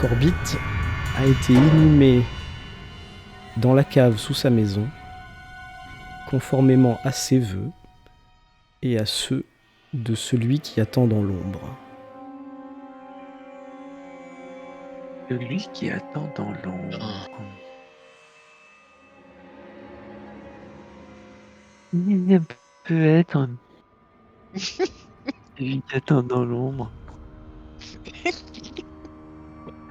Corbett a été inhumé dans la cave sous sa maison, conformément à ses vœux et à ceux de celui qui attend dans l'ombre. Celui qui attend dans l'ombre. Il peut être celui qui attend dans l'ombre.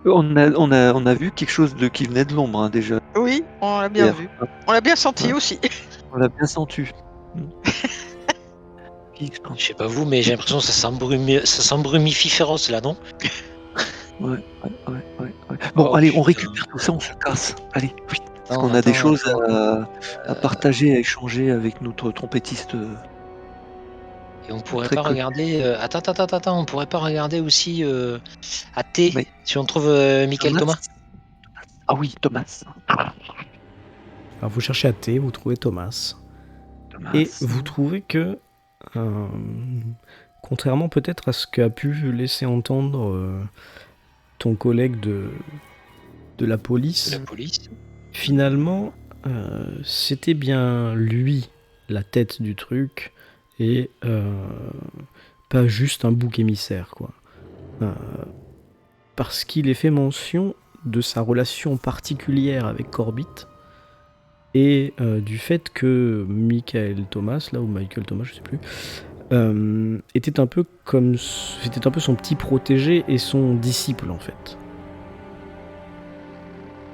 On a vu quelque chose qui venait de l'ombre hein, déjà. Oui, on l'a bien vu. On l'a bien senti Ouais. aussi. On l'a bien senti. Je sais pas vous, mais j'ai l'impression que ça s'embrumifie féroce là, non? Ouais. Bon, allez, on récupère tout ça, on se casse. Allez, vite. Parce qu'on a des choses à partager, à échanger avec notre trompettiste. Et on pourrait pas regarder. Attends, on pourrait pas regarder aussi à T si on trouve Michael Thomas. Ah oui, Thomas. Alors vous cherchez à T, vous trouvez Thomas. Et vous trouvez que, contrairement peut-être à ce qu'a pu laisser entendre ton collègue de la police, finalement, c'était bien lui la tête du truc et pas juste un bouc émissaire, quoi. Parce qu'il est fait mention de sa relation particulière avec Corbett et du fait que Michael Thomas, là, ou Michael Thomas, je sais plus, c'était un peu son petit protégé et son disciple, en fait.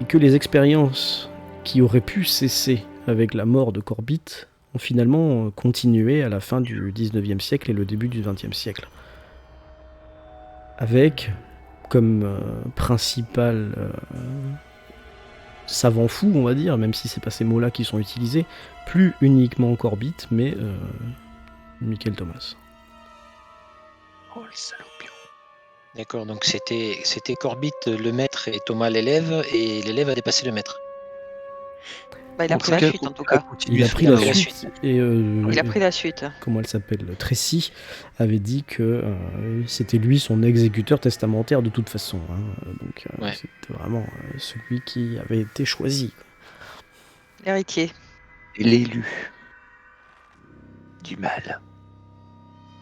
Et que les expériences qui auraient pu cesser avec la mort de Corbett ont finalement continué à la fin du 19e siècle et le début du 20e siècle. Avec comme principal savant fou, on va dire, même si c'est pas ces mots-là qui sont utilisés, plus uniquement Corbett, mais Michael Thomas. Oh le salopion. D'accord, donc c'était Corbett le maître et Thomas l'élève, et l'élève a dépassé le maître. Bah, il a pris la suite en tout cas. Il a pris la suite. Et il a pris la suite. Comment elle s'appelle, Tracy avait dit que c'était lui son exécuteur testamentaire de toute façon. Hein. Donc c'était vraiment celui qui avait été choisi. L'héritier. Et l'élu. Du mal.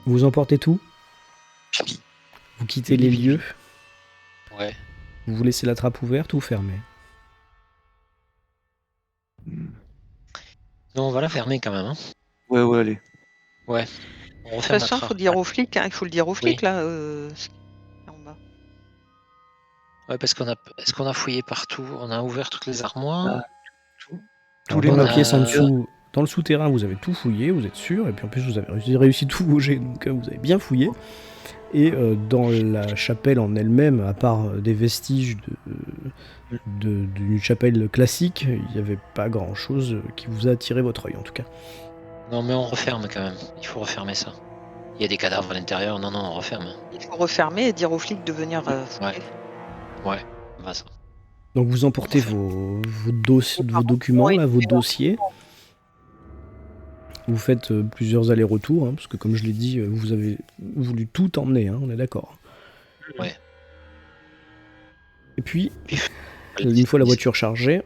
Vous emportez tout ? Vous quittez les lieux ? Ouais. Vous vous laissez la trappe ouverte ou fermée ? Non, on va la fermer quand même. Hein. Ouais, allez. Ouais. De toute façon, il faut le dire aux flics. Hein. Il faut le dire aux flics là. En bas. Ouais, parce est-ce qu'on a fouillé partout ? On a ouvert toutes les armoires. Tous les pièces en dessous. Dans le souterrain, vous avez tout fouillé, vous êtes sûr, et puis en plus vous avez réussi tous vos jets, donc vous avez bien fouillé. Et dans la chapelle en elle-même, à part des vestiges d'une chapelle classique, il n'y avait pas grand-chose qui vous a attiré votre œil en tout cas. Non mais on referme quand même, il faut refermer ça. Il y a des cadavres à l'intérieur, non, on referme. Il faut refermer et dire aux flics de venir fouiller. Ouais, on va ça. Donc vous emportez vos documents, là, vos dossiers. Vous faites plusieurs allers-retours, hein, parce que comme je l'ai dit, vous avez voulu tout emmener, hein, on est d'accord. Ouais. Et puis, une fois la voiture chargée,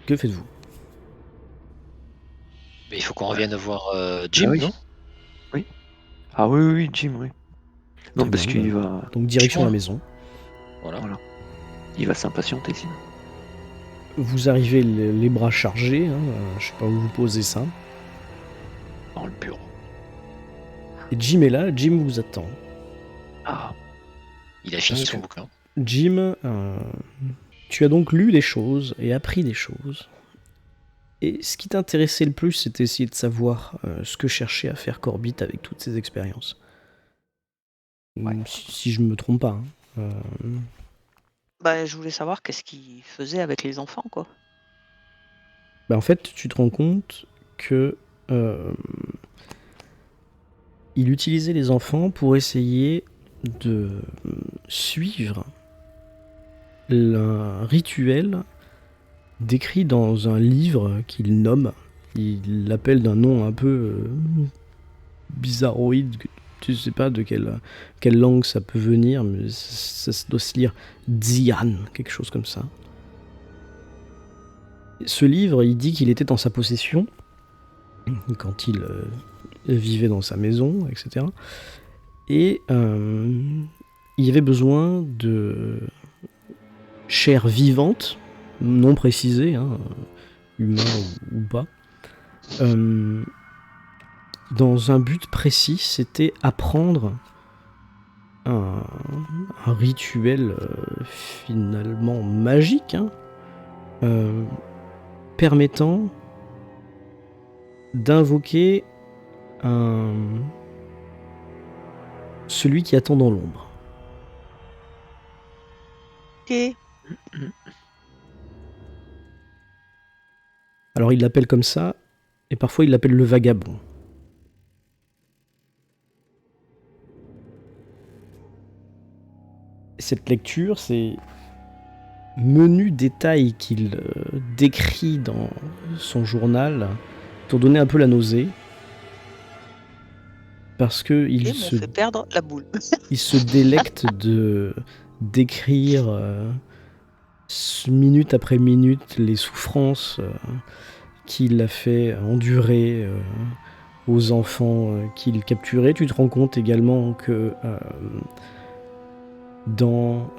que faites-vous ? Mais il faut qu'on revienne voir Jim, non ? Oui. Ah oui, Jim, oui. Non, parce qu'il va... Donc direction la maison. Voilà. Il va s'impatienter sinon. Vous arrivez les bras chargés, hein, je sais pas où vous posez ça. Dans le bureau. Et Jim est là, Jim vous attend. Ah. Il a fini son bouquin. Jim, tu as donc lu des choses et appris des choses. Et ce qui t'intéressait le plus, c'était essayer de savoir ce que cherchait à faire Corbett avec toutes ces expériences. Ouais. Si je me trompe pas. Hein. Bah, je voulais savoir qu'est-ce qu'il faisait avec les enfants, quoi. Bah, en fait, tu te rends compte que il utilisait les enfants pour essayer de suivre un rituel décrit dans un livre qu'il nomme. Il l'appelle d'un nom un peu bizarroïde, tu sais pas de quelle langue ça peut venir, mais ça doit se lire Dzian, quelque chose comme ça. Ce livre, il dit qu'il était en sa possession quand il vivait dans sa maison, etc. Et il y avait besoin de chair vivante, non précisée, hein, humain ou pas, dans un but précis, c'était apprendre un rituel finalement magique, hein, permettant d'invoquer celui qui attend dans l'ombre. Ok. Alors il l'appelle comme ça, et parfois il l'appelle le vagabond. Cette lecture, c'est menu détail qu'il décrit dans son journal pour donner un peu la nausée. Parce que il fait perdre la boule. il se délecte de d'écrire minute après minute les souffrances qu'il a fait endurer aux enfants qu'il capturait. Tu te rends compte également que dans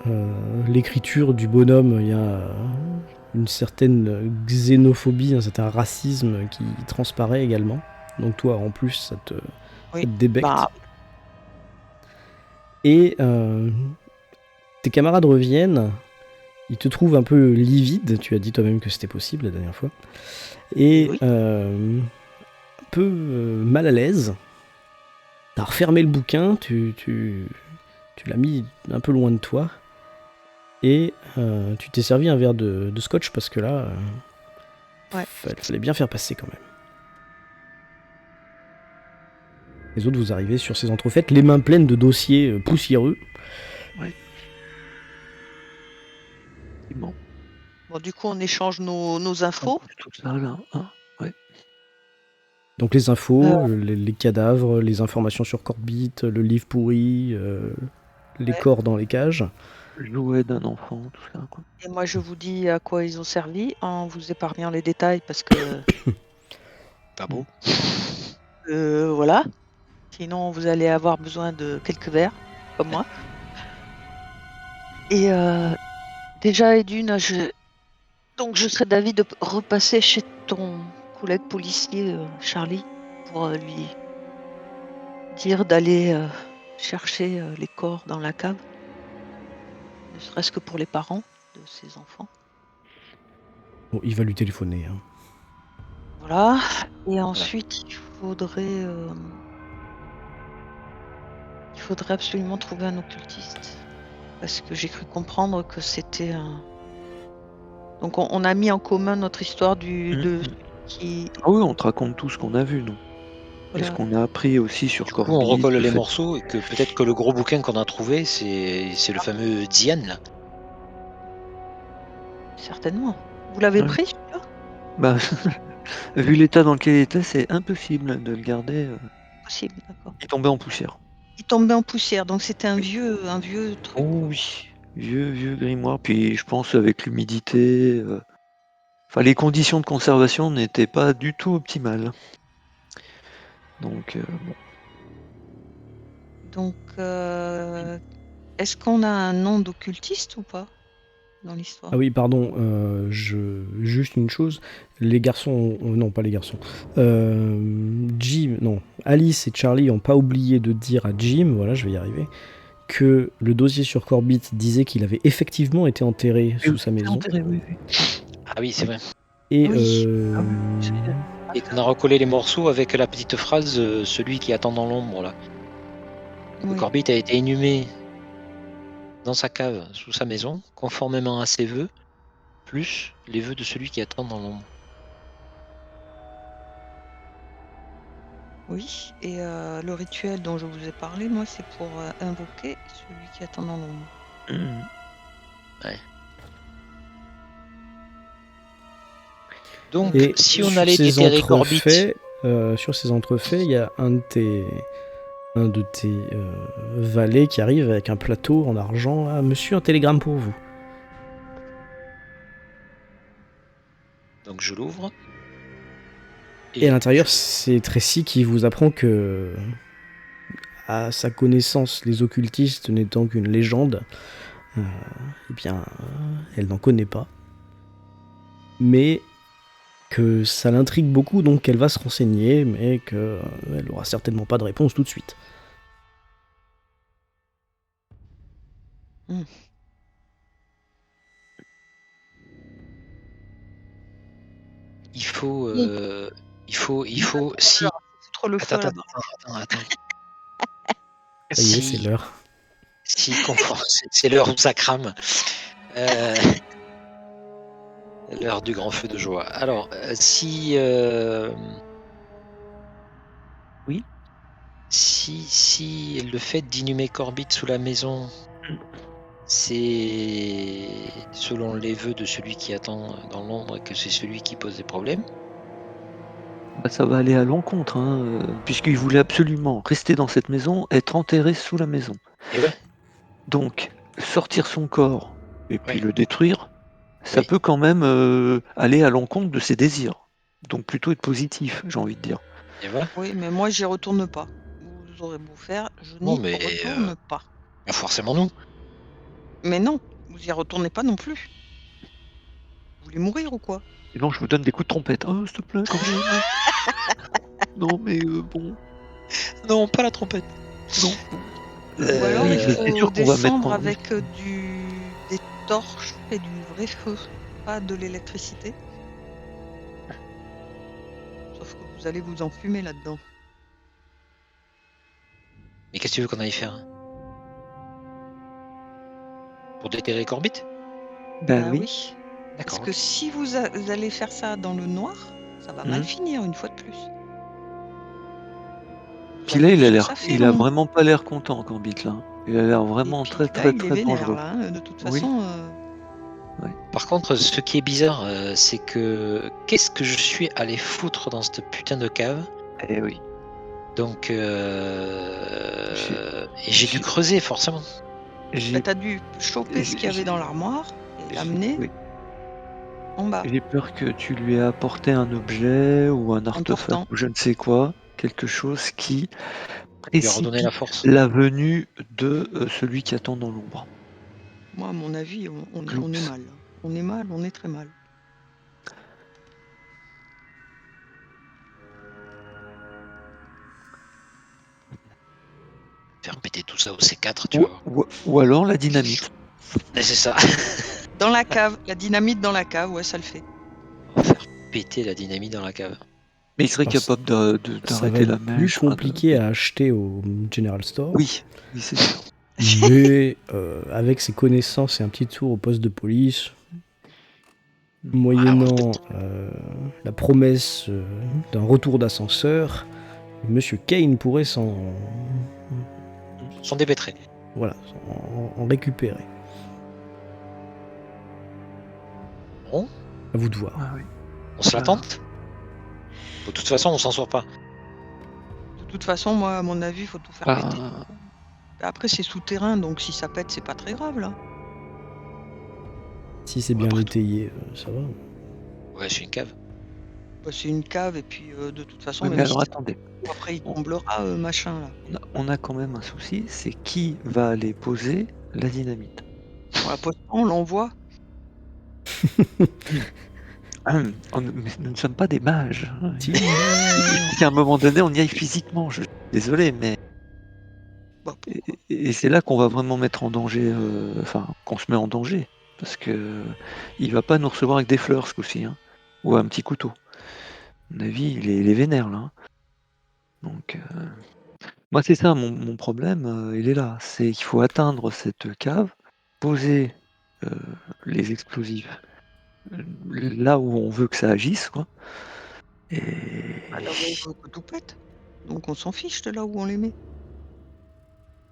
l'écriture du bonhomme, il y a une certaine xénophobie, un certain racisme qui transparaît également. Donc toi, en plus, ça te débecte. Et tes camarades reviennent, ils te trouvent un peu livide, tu as dit toi-même que c'était possible la dernière fois, et un peu mal à l'aise. T'as refermé le bouquin, tu l'as mis un peu loin de toi, et tu t'es servi un verre de scotch parce que là, fallait bien faire passer quand même. Les autres, vous arrivez sur ces entrefaites, les mains pleines de dossiers poussiéreux. Ouais. Bon, du coup, on échange nos infos. Tout ça, là, hein, ouais. Donc les infos, les cadavres, les informations sur Corbit, le livre pourri, les corps dans les cages. Le jouet d'un enfant, tout ça, quoi. Et moi, je vous dis à quoi ils ont servi en vous épargnant les détails parce que... Pas beau. Voilà. Sinon, vous allez avoir besoin de quelques verres, comme moi. Et déjà, Edune, je serais d'avis de repasser chez ton collègue policier, Charlie, pour lui dire d'aller chercher les corps dans la cave. Ne serait-ce que pour les parents de ses enfants. Bon, il va lui téléphoner. Hein. Voilà. Et ensuite, il faudrait absolument trouver un occultiste. Parce que j'ai cru comprendre que c'était un... Donc on a mis en commun notre histoire qui... Ah oui, on te raconte tout ce qu'on a vu, nous. Voilà. Et ce qu'on a appris aussi sur Corbit. On recolle les morceaux et que peut-être que le gros bouquin qu'on a trouvé, c'est le fameux Dzian, là. Certainement. Vous l'avez pris, celui-là ? Bah, vu l'état dans lequel il était, c'est impossible de le garder. Possible, d'accord. Il tombait en poussière. Il tombait en poussière, donc c'était un vieux truc. Oh oui, vieux grimoire. Puis je pense avec l'humidité... Enfin, les conditions de conservation n'étaient pas du tout optimales. Donc, bon. Donc, est-ce qu'on a un nom d'occultiste ou pas dans l'histoire ? Ah oui, pardon, juste une chose. Les garçons... non, pas les garçons. Jim, non. Alice et Charlie n'ont pas oublié de dire à Jim, voilà, je vais y arriver, que le dossier sur Corbit disait qu'il avait effectivement été enterré sous sa maison. Oui. Ah oui, c'est vrai. Et, et qu'on a recollé les morceaux avec la petite phrase « celui qui attend dans l'ombre » là. Oui. Corbit a été inhumé dans sa cave sous sa maison, conformément à ses vœux, plus les vœux de celui qui attend dans l'ombre. Oui, et le rituel dont je vous ai parlé, moi, c'est pour invoquer celui qui attend dans l'ombre. Ouais. Donc, si on allait déterrer Corbit... sur ces entrefaits, il y a un de un de tes valets qui arrive avec un plateau en argent. Ah, monsieur, un télégramme pour vous. Donc je l'ouvre. Et à l'intérieur, c'est Tracy qui vous apprend que, à sa connaissance, les occultistes n'étant qu'une légende, eh bien, elle n'en connaît pas. Mais que ça l'intrigue beaucoup, donc qu'elle va se renseigner, mais qu'elle aura certainement pas de réponse tout de suite. Il faut si. Foutre le feu Attends. Ça y est, c'est l'heure. C'est l'heure où ça crame. L'heure du grand feu de joie. Alors, si Oui. Si le fait d'inhumer Corbett sous la maison, c'est selon les vœux de celui qui attend dans l'ombre que c'est celui qui pose des problèmes. Bah, ça va aller à l'encontre, puisqu'il voulait absolument rester dans cette maison, être enterré sous la maison. Et ouais. Donc, sortir son corps et puis Ouais. le détruire, ça Oui. peut quand même aller à l'encontre de ses désirs. Donc plutôt être positif, j'ai envie de dire. Et voilà. Oui, mais moi, j'y retourne pas. Vous aurez beau faire, je n'y retourne pas. Forcément nous. Mais non, vous y retournez pas non plus. Vous voulez mourir ou quoi? Et non, je vous donne des coups de trompette. Oh, s'il te plaît, quand même. Non, mais bon. Non, pas la trompette. Non. Ou alors oui, il c'est faut sûr qu'on va mettre descendre en avec des torches et du vrai feu, pas de l'électricité. Sauf que vous allez vous enfumer là-dedans. Mais qu'est-ce que tu veux qu'on aille faire? Pour déterrer Corbett? Bah oui. Parce que si vous allez faire ça dans le noir, ça va mal finir une fois de plus. Puis là, il a vraiment pas l'air content, Corbett, là. Il a l'air vraiment très dangereux. Là, de toute façon. Ouais. Par contre, ce qui est bizarre, c'est que qu'est-ce que je suis allé foutre dans cette putain de cave? Eh oui. Donc, j'ai dû creuser forcément. T'as dû choper ce qu'il y avait dans l'armoire et l'amener en bas. J'ai peur que tu lui aies apporté un objet ou un artefact ou je ne sais quoi, quelque chose qui précipite la force. La venue de celui qui attend dans l'ombre. Moi, à mon avis, on est mal. On est mal, on est très mal. Faire péter tout ça au C4, tu vois. Ou alors la dynamite. C'est ça. Dans la cave, la dynamite dans la cave, ouais, ça le fait. On va faire péter la dynamite dans la cave. Mais il serait capable d'arrêter la mèche. Plus compliqué à acheter au General Store. Oui, c'est sûr. Mais avec ses connaissances et un petit tour au poste de police, moyennant la promesse d'un retour d'ascenseur, Monsieur Kane pourrait s'en dépêtrer. Voilà, en récupérer. Bon. À vous de voir. Ah, oui. On se la tente. De toute façon, on s'en sort pas. De toute façon, moi, à mon avis, il faut tout faire péter. Après, c'est souterrain, donc si ça pète, c'est pas très grave, là. Si c'est bien étayé, ça va. Ouais, c'est une cave. Bah, c'est une cave, et puis de toute façon, mais alors attendez. Après, il comblera, machin, là. On a quand même un souci, c'est qui va aller poser la dynamite. On l'envoie. Nous ne sommes pas des mages. À un moment donné, on y aille physiquement. Désolé, mais. Et c'est là qu'on va vraiment mettre en danger. Qu'on se met en danger. Parce que il va pas nous recevoir avec des fleurs ce coup-ci. Hein, ou un petit couteau. À mon avis, il est vénère là. Donc. Moi, c'est ça mon problème. Il est là. C'est qu'il faut atteindre cette cave, poser les explosifs là où on veut que ça agisse, quoi. Et là où on veut que tout pète. Donc on s'en fiche de là où on les met.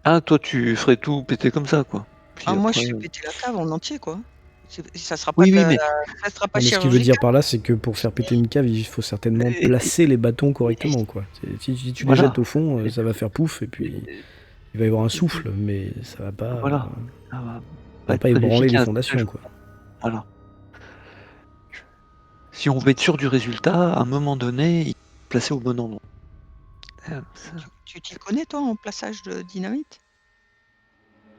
Ah, toi, tu ferais tout péter comme ça, quoi. Puis moi, après, je fais péter la cave en entier, quoi. Ça sera pas Oui, de oui, la- mais ça sera pas Mais ce qu'il veut chirurgical. dire par là, c'est que pour faire péter une cave, il faut certainement Et- placer les bâtons correctement, quoi. Si tu les Voilà. jettes au fond, ça va faire pouf, et puis il va y avoir un souffle, mais ça va pas, Voilà. Ça va ça va être pas très ébranler les efficace. fondations, quoi. Voilà. Si on veut être sûr du résultat, à un moment donné, il faut placer au bon endroit. Ça, Tu t'y connais, toi, en plaçage de dynamite?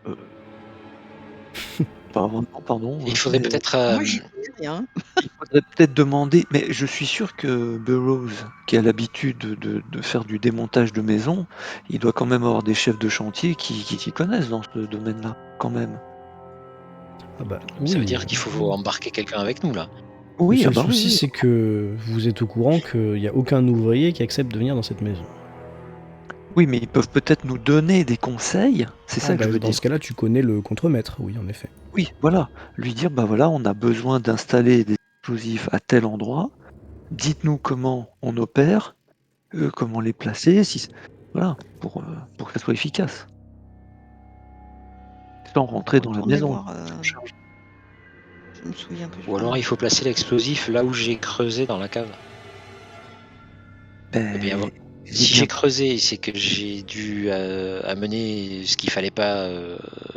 euh, pas vraiment, pardon. Il faudrait mais peut-être. Moi, j'y connais rien. il faudrait peut-être demander, mais je suis sûr que Burroughs, qui a l'habitude de faire du démontage de maisons, il doit quand même avoir des chefs de chantier qui s'y connaissent dans ce domaine-là, quand même. Ah bah, Ça veut oui. dire qu'il faut embarquer quelqu'un avec nous là. Le Oui, seul ah bah souci, oui, c'est que vous êtes au courant qu'il n'y a aucun ouvrier qui accepte de venir dans cette maison. oui, mais ils peuvent peut-être nous donner des conseils, c'est ça Ah que bah, je veux dans dire. ce cas-là, tu connais le contremaître, oui, en effet. Oui, voilà, lui dire, bah voilà, on a besoin d'installer des explosifs à tel endroit, dites-nous comment on opère, comment les placer, voilà, pour que ça soit efficace. Sans rentrer dans la Retournez maison. voir. Je me souviens plus. Ou alors il faut placer l'explosif là où j'ai creusé dans la cave. Ben, Eh bien, dis si bien. j'ai creusé, c'est que j'ai dû amener ce qu'il fallait pas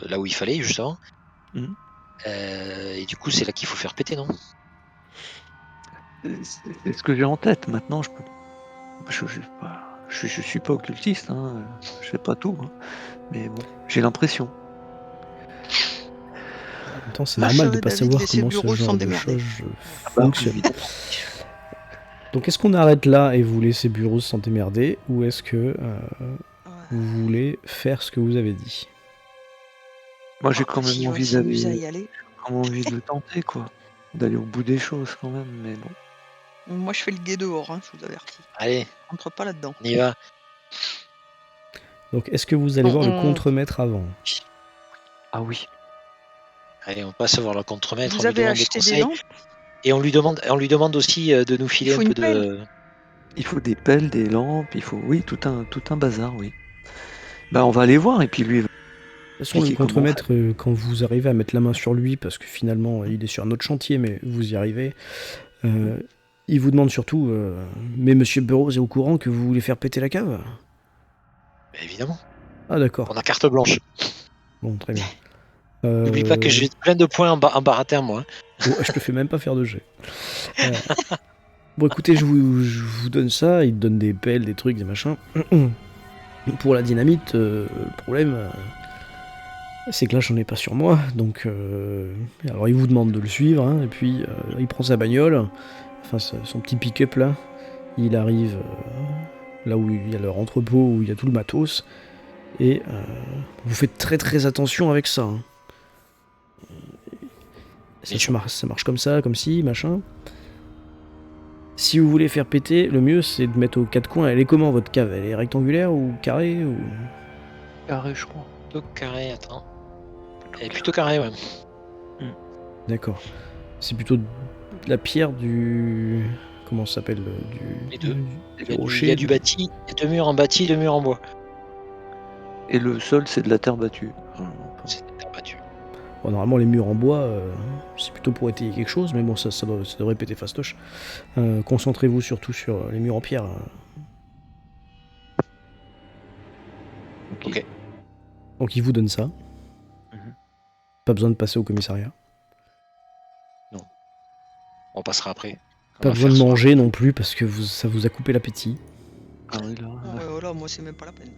là où il fallait justement. Mhm. Et du coup, c'est là qu'il faut faire péter, non? C'est ce que j'ai en tête. Maintenant, je suis pas occultiste, hein, je sais pas tout, hein, mais bon, j'ai l'impression. En même temps, c'est Moi, je normal de serais pas d'avis de savoir laisser comment ce Bureau s'en genre de démerder. choses Ah bah, fonctionne. évidemment. Donc, est-ce qu'on arrête là et vous laissez Bureau s'en démerder, ou est-ce que Ouais. vous voulez faire ce que vous avez dit? Moi, j'ai Ah, quand même s'il envie s'amuse à d'aller, y aller. de tenter, quoi, d'aller au bout des choses quand même, mais bon. Moi, je fais le guet dehors, hein, je vous avertis. Allez, Rentre pas là-dedans. on y va. Donc, est-ce que vous allez voir le On- contremaître avant? Ah oui, Allez, on passe voir le contremaître, Vous on lui avez demande des acheté des conseils. lampes? Et on lui demande aussi de nous filer faut un une peu de. il faut des pelles, des lampes, il faut, oui, tout un bazar, oui. Bah, on va aller voir, et puis lui, il va De toute façon, le expliquer comment on fait. contremaître, quand vous arrivez à mettre la main sur lui, parce que finalement, il est sur un autre chantier, mais vous y arrivez, il vous demande surtout mais Monsieur Burroughs est au courant que vous voulez faire péter la cave? Bah, évidemment, Ah, d'accord. on a carte blanche. Bon, très bien. N'oublie pas que j'ai plein de points en baratin, moi. Ouais, je te fais même pas faire de jet. Bon, écoutez, je vous donne ça. Il te donne des pelles, des trucs, des machins. Pour la dynamite, le problème, c'est que là, j'en ai pas sur moi. Donc, alors, il vous demande de le suivre. Hein, et puis, il prend sa bagnole, enfin, son petit pick-up là. Il arrive là où il y a leur entrepôt, où il y a tout le matos. Et vous faites très très attention avec ça. Hein. Ça marche comme ça, comme ci, machin. Si vous voulez faire péter, le mieux c'est de mettre aux quatre coins. Elle est comment votre cave? Elle est rectangulaire ou carrée ou... Carré, je crois. Plutôt carré, attends. Elle est plutôt carré, ouais. D'accord. C'est plutôt de la pierre du... Comment ça s'appelle Les deux. du Il y rocher, a du bâti, il y a 2 murs en bâti, 2 murs en bois. Et le sol, c'est de la terre battue. C'est des terres battues. Bon, normalement, les murs en bois, c'est plutôt pour étayer quelque chose, mais bon, ça devrait péter fastoche. Concentrez-vous surtout sur les murs en pierre. Ok. Donc, il vous donne ça. Mhm. Pas besoin de passer au commissariat. On passera après. On Pas va besoin de faire soin. manger non plus, parce que ça vous a coupé l'appétit. Ah oui, là. Ah ouais, voilà, moi, c'est même pas la peine.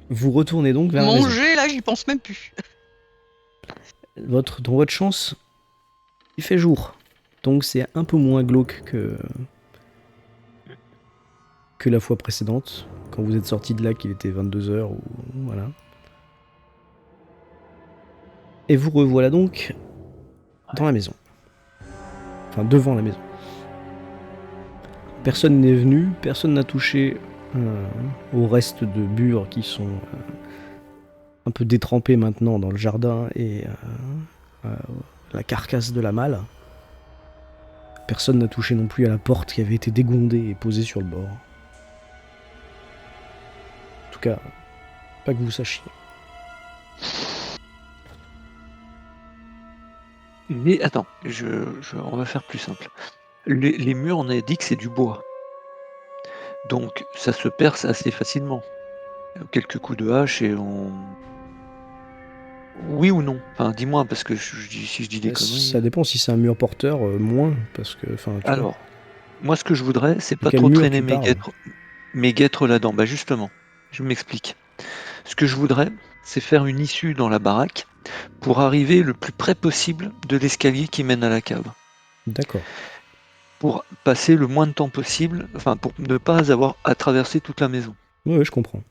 Vous retournez donc vers la maison. Manger, là, j'y pense même plus. Dans votre chance, il fait jour. Donc c'est un peu moins glauque que la fois précédente. Quand vous êtes sorti de là, qu'il était 22h ou voilà. Et vous revoilà donc dans la maison. Enfin, devant la maison. Personne n'est venu, personne n'a touché au reste de bures qui sont un peu détrempés maintenant dans le jardin et la carcasse de la malle. Personne n'a touché non plus à la porte qui avait été dégondée et posée sur le bord. En tout cas, pas que vous sachiez. Attends, on va faire plus simple. Les murs, on a dit que c'est du bois. Donc ça se perce assez facilement. Quelques coups de hache et on... Oui ou non? Enfin, dis-moi, parce que si je dis des conneries... Ça dépend si c'est un mur porteur, moins, parce que, enfin, tu vois. Alors, moi ce que je voudrais, c'est De pas quel trop mur traîner tu parles? mes guêtres là-dedans. Bah justement, je m'explique. Ce que je voudrais, c'est faire une issue dans la baraque pour arriver le plus près possible de l'escalier qui mène à la cave. D'accord. Pour passer le moins de temps possible, enfin pour ne pas avoir à traverser toute la maison. Ouais, je comprends.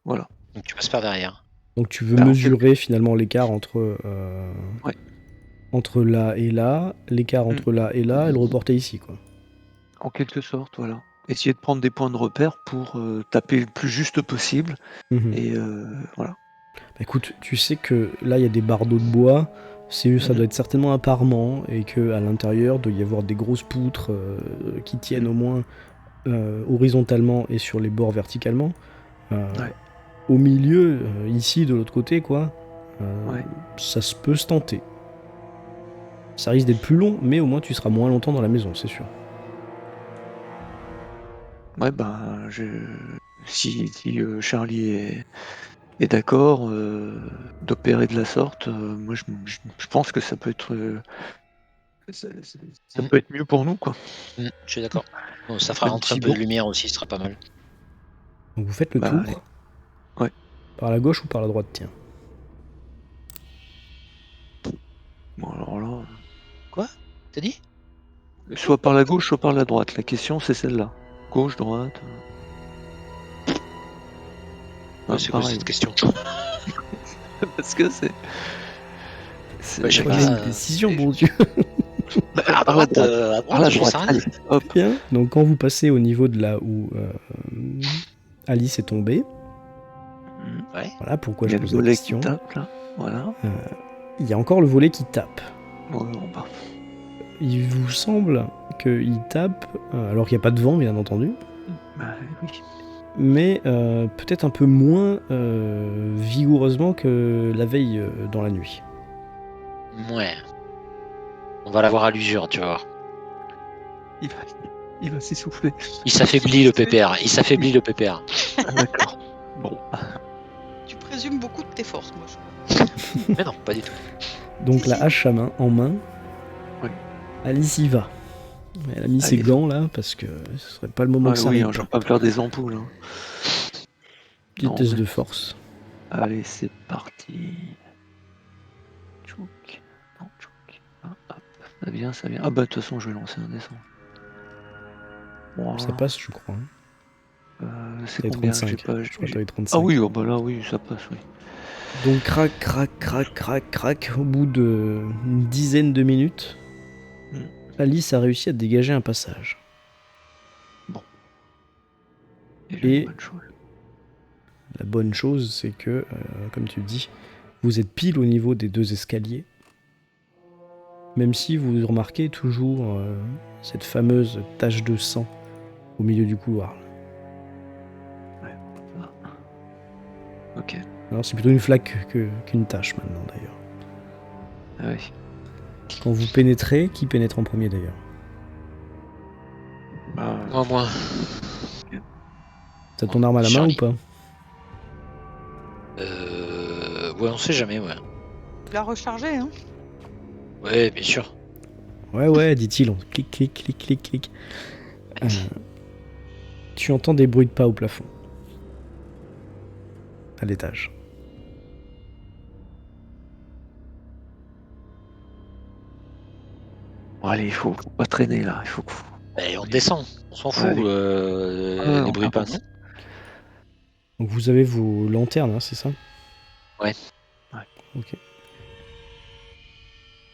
Voilà. Donc tu passes par derrière. Donc tu veux Alors, mesurer finalement l'écart entre, Ouais. entre là et là, l'écart entre là et là, et le reporter ici, quoi. En quelque sorte, voilà. Essayer de prendre des points de repère pour taper le plus juste possible. Mhm. Et voilà. Bah, écoute, tu sais que là il y a des bardeaux de bois, ça doit être certainement un parement, et que à l'intérieur doit y avoir des grosses poutres qui tiennent au moins horizontalement et sur les bords verticalement. Ouais. Au milieu, ici de l'autre côté, quoi, Ouais. ça se peut se tenter. Ça risque d'être plus long, mais au moins tu seras moins longtemps dans la maison, c'est sûr. Ouais, ben, si Charlie est d'accord d'opérer de la sorte, moi je pense que ça peut être ça peut être mieux pour nous, quoi. Je suis d'accord. Bon, ça fera Même rentrer un si peu de bon. lumière aussi, ce sera pas mal. Donc vous faites le Bah, tour. allez. Ouais. Par la gauche ou par la droite, tiens. Bon, alors là, Quoi? T'as dit? soit par la gauche, soit par la droite. La question, c'est celle-là. Gauche, droite. Ouais, c'est quoi pareil. cette question? Parce que c'est. Ouais, je sais Prenez pas, une décision, bon Dieu. À par la droite, à Par la droite, j'en droite, sais rien. allez, hop. Bien. Donc quand vous passez au niveau de là où Alice est tombée, Ouais. voilà pourquoi Il y je a le pose la volet qui question. tape, là. Voilà. Il y a encore le volet qui tape. Ouais, bon, bah. Il vous semble qu'il tape, alors qu'il n'y a pas de vent bien entendu, Bah, oui. mais peut-être un peu moins vigoureusement que la veille dans la nuit. Ouais. On va l'avoir à l'usure, tu vas voir. Il va s'essouffler. Il s'affaiblit le pépère. Il s'affaiblit le pépère. Ah, d'accord. Bon. Tu présumes beaucoup de tes forces, moi. Je... Mais non, pas du tout. Donc la hache à main, en main, Oui. Alice y va. Elle a mis ses Allez. gants là parce que ce serait pas le moment Ouais, que ça oui, arrive. je vais pas me faire des ampoules. Hein. Petite Non, test mais- de force. Allez, c'est parti. Tchouk. Non, tchouk. Ah, hop. Ça vient, ça vient. Ah bah de toute façon, je vais lancer un dessin. Voilà. Ça passe, je crois. Hein. C'est T'avais combien 35. j'ai pas, Je crois que t'avais 35. Ah oui, oh bah là, oui, ça passe, oui. Donc crac, crac, crac, crac, crac. Au bout d'une dizaine de minutes, Alice a réussi à dégager un passage. Déjà Et- une bonne chose. La bonne chose, c'est que, comme tu le dis, vous êtes pile au niveau des deux escaliers. Même si vous remarquez toujours cette fameuse tache de sang au milieu du couloir. Ok. Alors c'est plutôt une flaque qu'une tache maintenant d'ailleurs. Ah oui. Quand vous pénétrez, qui pénètre en premier d'ailleurs? Moi. T'as ton arme à la main Charlie. ou pas? Ouais, on sait jamais, ouais. Tu l'as rechargé, hein? Ouais, bien sûr. Ouais, dit-il. On clic, clic, clic, clic, clic. Tu entends des bruits de pas au plafond. À l'étage. Bon, allez, il faut pas traîner là. Il faut que. Et on descend. On s'en fout. Allez. Les on bruits perd pas, pas. non? Donc vous avez vos lanternes, hein, c'est ça? Ouais. Ok.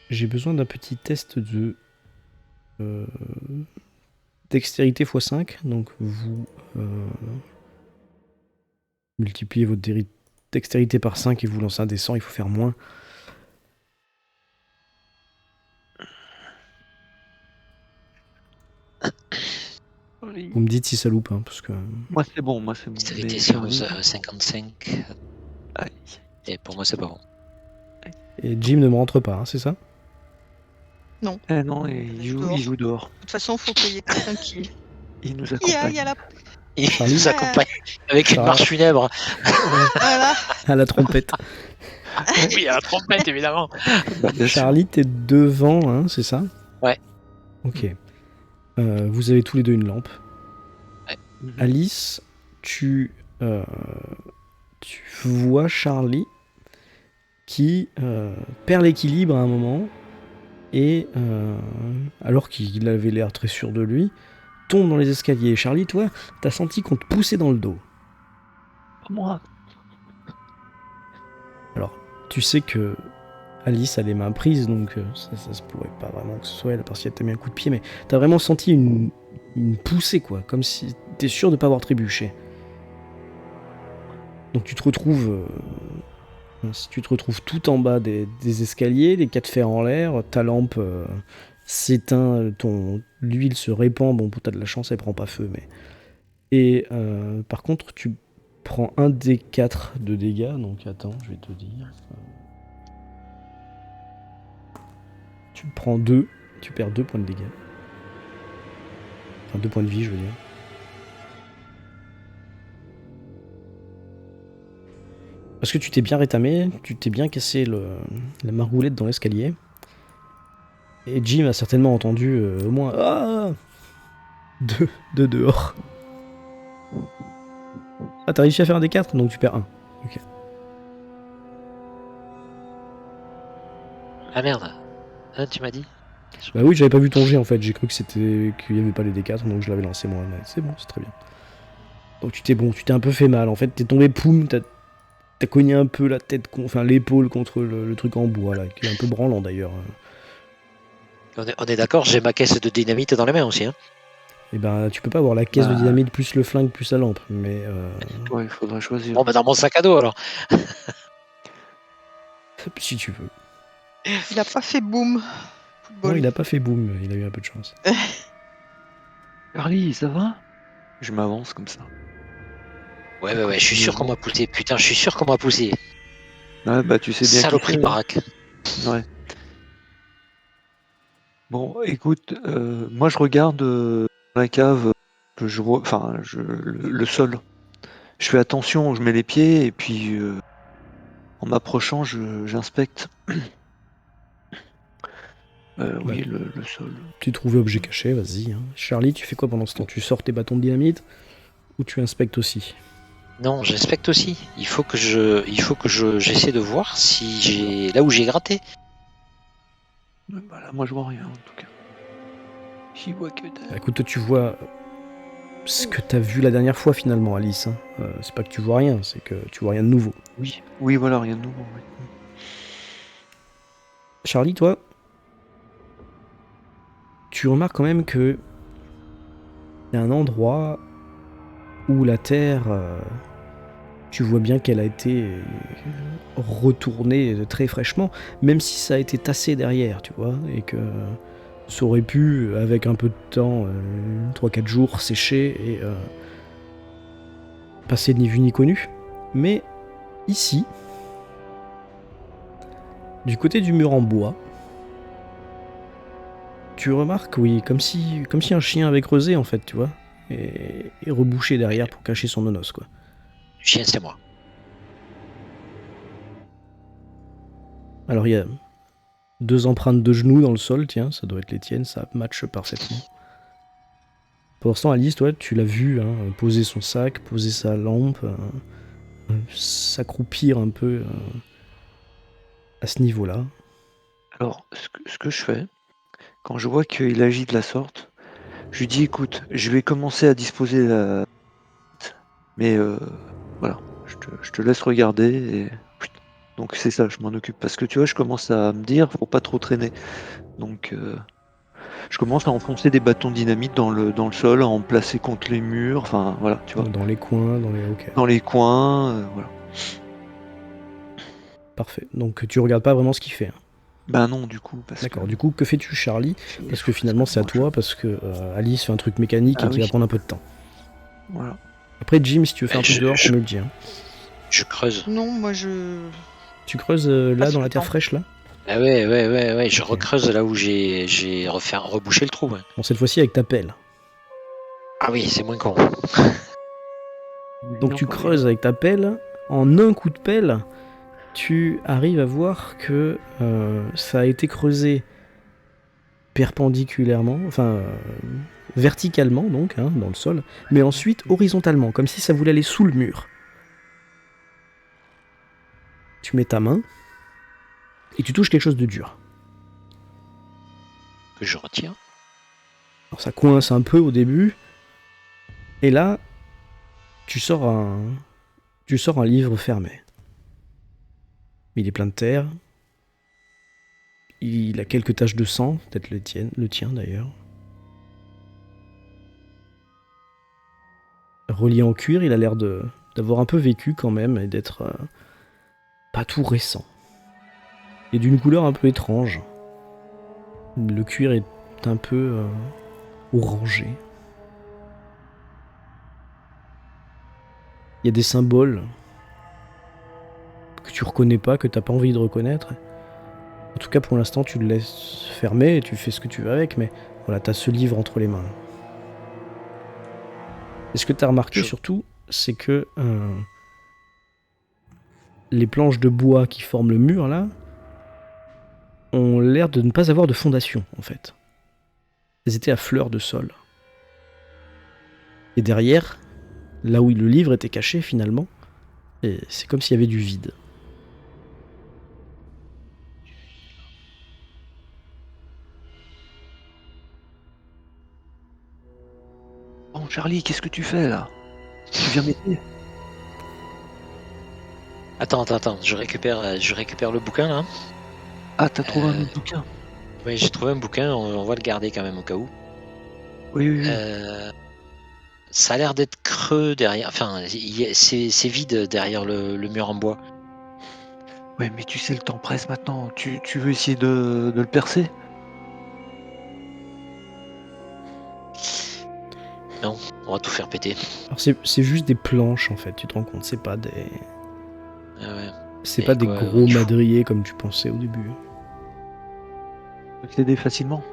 J'ai besoin d'un petit test de dextérité x5. Donc vous multipliez votre dextérité par 5 et vous lancez un dessin, il faut faire moins. Vous me dites si ça loupe, hein, parce que... Moi c'est bon, moi c'est bon. Ça Mais été Charlie- 55. Aïe. Et pour moi, c'est pas bon. Et Jim ne me rentre pas, hein, c'est ça? Eh non, il joue dehors. De toute façon, faut qu'il y ait quelqu'un qui Il nous y accompagne. a la... Il Charlie nous accompagne avec une Charlie. marche funèbre. Voilà. À la trompette. Oui, à la trompette, évidemment. Bah, bien sûr. Charlie, t'es devant, hein, c'est ça? Ouais. Ok. Vous avez tous les deux une lampe. Mhm. Alice, tu vois Charlie qui perd l'équilibre à un moment et, alors qu'il avait l'air très sûr de lui, tombe dans les escaliers. Charlie, toi, t'as senti qu'on te poussait dans le dos. Moi. Alors, tu sais que Alice a les mains prises, donc ça se pourrait pas vraiment que ce soit elle, parce qu'elle t'a mis un coup de pied, mais t'as vraiment senti une poussée, quoi, comme si t'es sûr de pas avoir trébuché. Donc tu te retrouves tout en bas des escaliers, les 4 fers en l'air, ta lampe s'éteint, l'huile se répand, bon, t'as de la chance, elle prend pas feu, mais... Et par contre, tu prends un des 4 de dégâts, donc attends, je vais te dire... Tu prends 2, tu perds 2 points de dégâts. Enfin, 2 points de vie, je veux dire. Parce que tu t'es bien rétamé, tu t'es bien cassé la margoulette dans l'escalier. Et Jim a certainement entendu au moins ah de dehors. Ah, t'as réussi à faire un des 4, donc tu perds 1. Ok. Ah merde. Hein, tu m'as dit? Bah oui, j'avais pas vu ton jet en fait, j'ai cru qu'il y avait pas les D4, donc je l'avais lancé moi. Mais c'est bon, c'est très bien. Donc tu t'es un peu fait mal, en fait, t'es tombé, poum, t'as cogné un peu la tête, enfin l'épaule contre le truc en bois là, qui est un peu branlant d'ailleurs. On est d'accord, j'ai ma caisse de dynamite dans les mains aussi. Hein. Et ben tu peux pas avoir la caisse de dynamite plus le flingue plus la lampe, mais Ouais, il faudra choisir. Bon, bah dans mon sac à dos alors. si tu veux. Il a pas fait boum. Non, il a pas fait boum, il a eu un peu de chance. Charlie, ça va? Je m'avance comme ça. Ouais, je suis sûr qu'on m'a poussé. Putain, je suis sûr qu'on m'a poussé. Ouais, bah tu sais bien. Saloperie baraque. Ouais. Bon, écoute, moi je regarde dans la cave, je vois, enfin, le sol. Je fais attention, je mets les pieds et puis en m'approchant, j'inspecte. Oui, le sol. Tu trouves l'objet caché, vas-y. Hein. Charlie, tu fais quoi pendant ce temps? Tu sors tes bâtons de dynamite ou tu inspectes aussi? Non, j'inspecte aussi. Il faut que j'essaie de voir si j'ai là où j'ai gratté. Bah là, moi je vois rien en tout cas. J'y vois que dalle. Bah, écoute, tu vois ce que t'as vu la dernière fois finalement, Alice. Hein. C'est pas que tu vois rien, c'est que tu vois rien de nouveau. Oui, voilà, rien de nouveau. Oui. Charlie, toi, tu remarques quand même que il y a un endroit où la Terre, tu vois bien qu'elle a été retournée très fraîchement, même si ça a été tassé derrière, tu vois, et que ça aurait pu, avec un peu de temps, 3-4 jours, sécher et passer ni vu ni connu. Mais ici, du côté du mur en bois, tu remarques, oui, comme si un chien avait creusé en fait, tu vois, et rebouché derrière pour cacher son nonos, quoi. Le chien, c'est moi. Alors il y a 2 empreintes de genoux dans le sol, tiens, ça doit être les tiennes, ça matche parfaitement. Pour l'instant, Alice, toi, tu l'as vu hein, poser son sac, poser sa lampe, s'accroupir un peu à ce niveau-là. Alors, ce que je fais, quand je vois qu'il agit de la sorte, je lui dis écoute, je vais commencer à disposer la. Mais voilà, je te laisse regarder et. Donc c'est ça, je m'en occupe. Parce que tu vois, je commence à me dire, faut pas trop traîner. Donc je commence à enfoncer des bâtons de dynamite dans le sol, à en placer contre les murs, enfin voilà, tu vois. Dans les coins, dans les... Ok. Dans les coins, voilà. Parfait. Donc tu regardes pas vraiment ce qu'il fait. Hein. Ben non, du coup. D'accord. Du coup, que fais-tu, Charlie? Parce que finalement, c'est à toi, parce que Alice fait un truc mécanique et qui va prendre un peu de temps. Voilà. Après, Jim, si tu veux faire un truc dehors, tu me le dis. Hein. Je creuse. Non, moi je... Tu creuses là, Passe dans le la terre temps. fraîche, là? Ah ouais, je recreuse là où j'ai rebouché le trou. Ouais. Bon, cette fois-ci avec ta pelle. Ah oui, c'est moins con. Donc tu creuses avec ta pelle. En un coup de pelle, tu arrives à voir que ça a été creusé perpendiculairement, verticalement donc, hein, dans le sol, mais ensuite horizontalement, comme si ça voulait aller sous le mur. Tu mets ta main et tu touches quelque chose de dur. Que je retire. Alors ça coince un peu au début, et là, tu sors un livre fermé. Il est plein de terre. Il a quelques taches de sang, peut-être le tien d'ailleurs. Relié en cuir, il a l'air d'avoir un peu vécu quand même et d'être pas tout récent. Et d'une couleur un peu étrange. Le cuir est un peu orangé. Il y a des symboles que tu reconnais pas, que t'as pas envie de reconnaître. En tout cas, pour l'instant, tu le laisses fermer et tu fais ce que tu veux avec, mais voilà, t'as ce livre entre les mains. Et ce que t'as remarqué surtout, c'est que les planches de bois qui forment le mur, là, ont l'air de ne pas avoir de fondation, en fait. Elles étaient à fleur de sol. Et derrière, là où le livre était caché, finalement, et c'est comme s'il y avait du vide. Bon, Charlie, qu'est-ce que tu fais là? Tu viens m'aider? Attends, je récupère le bouquin là. Ah, t'as trouvé un autre bouquin? Oui, j'ai trouvé un bouquin, on va le garder quand même au cas où. Oui. Ça a l'air d'être creux derrière, enfin, c'est vide derrière le mur en bois. Ouais, mais tu sais, le temps presse maintenant. Tu veux essayer de le percer? Non, on va tout faire péter. Alors c'est juste des planches, en fait, tu te rends compte, c'est pas des... Ah ouais. C'est Et pas des quoi, gros madriers comme tu pensais au début. Je peux t'aider facilement.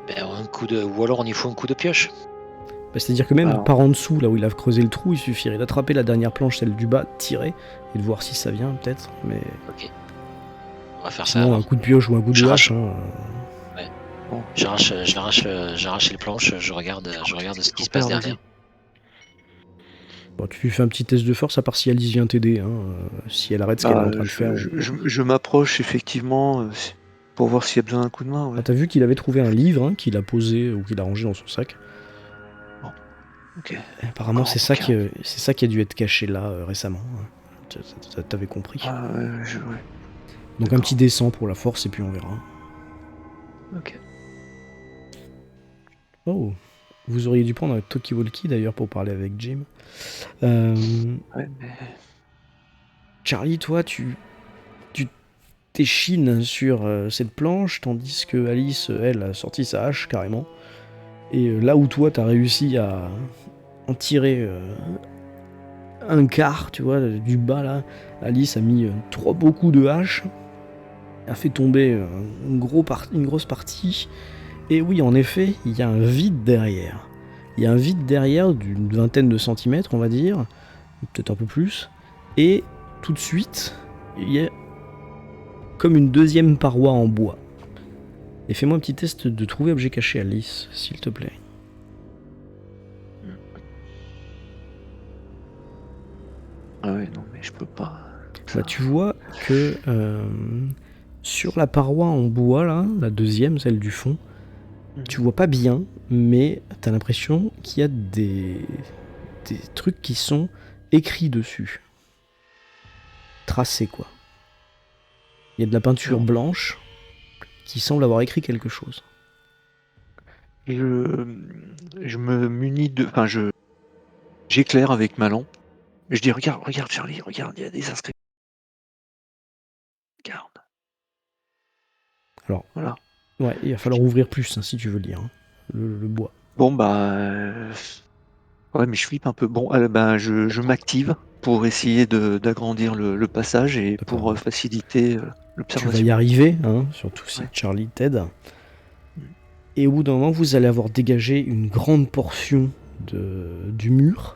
Ben, ou alors on y fout un coup de pioche. Bah, c'est-à-dire que même par en dessous, là où il a creusé le trou, il suffirait d'attraper la dernière planche, celle du bas, tirer, et de voir si ça vient, peut-être, mais... Ok. On va faire sinon, ça. un coup de pioche ou un coup de hache... Ouais. Bon, j'arrache les planches, je regarde ce qui se passe derrière. Bon, tu fais un petit test de force, à part si Alice vient t'aider, hein, si elle arrête ce qu'elle est en train de faire. Je m'approche effectivement pour voir s'il y a besoin d'un coup de main. Ouais. Ah, t'as vu qu'il avait trouvé un livre qu'il a posé ou qu'il a rangé dans son sac. Bon. Ok. Et apparemment, c'est ça qui a dû être caché là récemment. T'avais compris. Ah, ouais. Donc un petit descend pour la force et puis on verra. Ok. Oh, vous auriez dû prendre un talkie-walkie d'ailleurs pour parler avec Jim. Ouais, mais... Charlie, toi, tu t'échines sur cette planche, tandis que Alice, elle, a sorti sa hache carrément. Et là où toi, t'as réussi à en tirer un quart, tu vois, du bas là, Alice a mis 3 beaux coups de hache, a fait tomber une grosse partie. Et oui, en effet, il y a un vide derrière. Il y a un vide derrière d'une vingtaine de centimètres, on va dire, peut-être un peu plus. Et tout de suite, il y a comme une deuxième paroi en bois. Et fais-moi un petit test de trouver objet caché, Alice, s'il te plaît. Ah ouais, non, mais je peux pas. Bah, tu vois que sur la paroi en bois, là, la deuxième, celle du fond, tu vois pas bien, mais t'as l'impression qu'il y a des trucs qui sont écrits dessus. Tracés, quoi. Il y a de la peinture blanche qui semble avoir écrit quelque chose. Je me munis de... Enfin, j'éclaire avec ma lampe. Je dis, regarde Charlie, regarde, il y a des inscriptions. Regarde. Alors, voilà. Ouais, il va falloir ouvrir plus si tu veux lire le bois. Bon, bah... Ouais, mais je flippe un peu. Bon, je m'active pour essayer d'agrandir le passage et pour faciliter Tu vas y arriver, hein, surtout si Charlie t'aide. Et au bout d'un moment, vous allez avoir dégagé une grande portion du mur.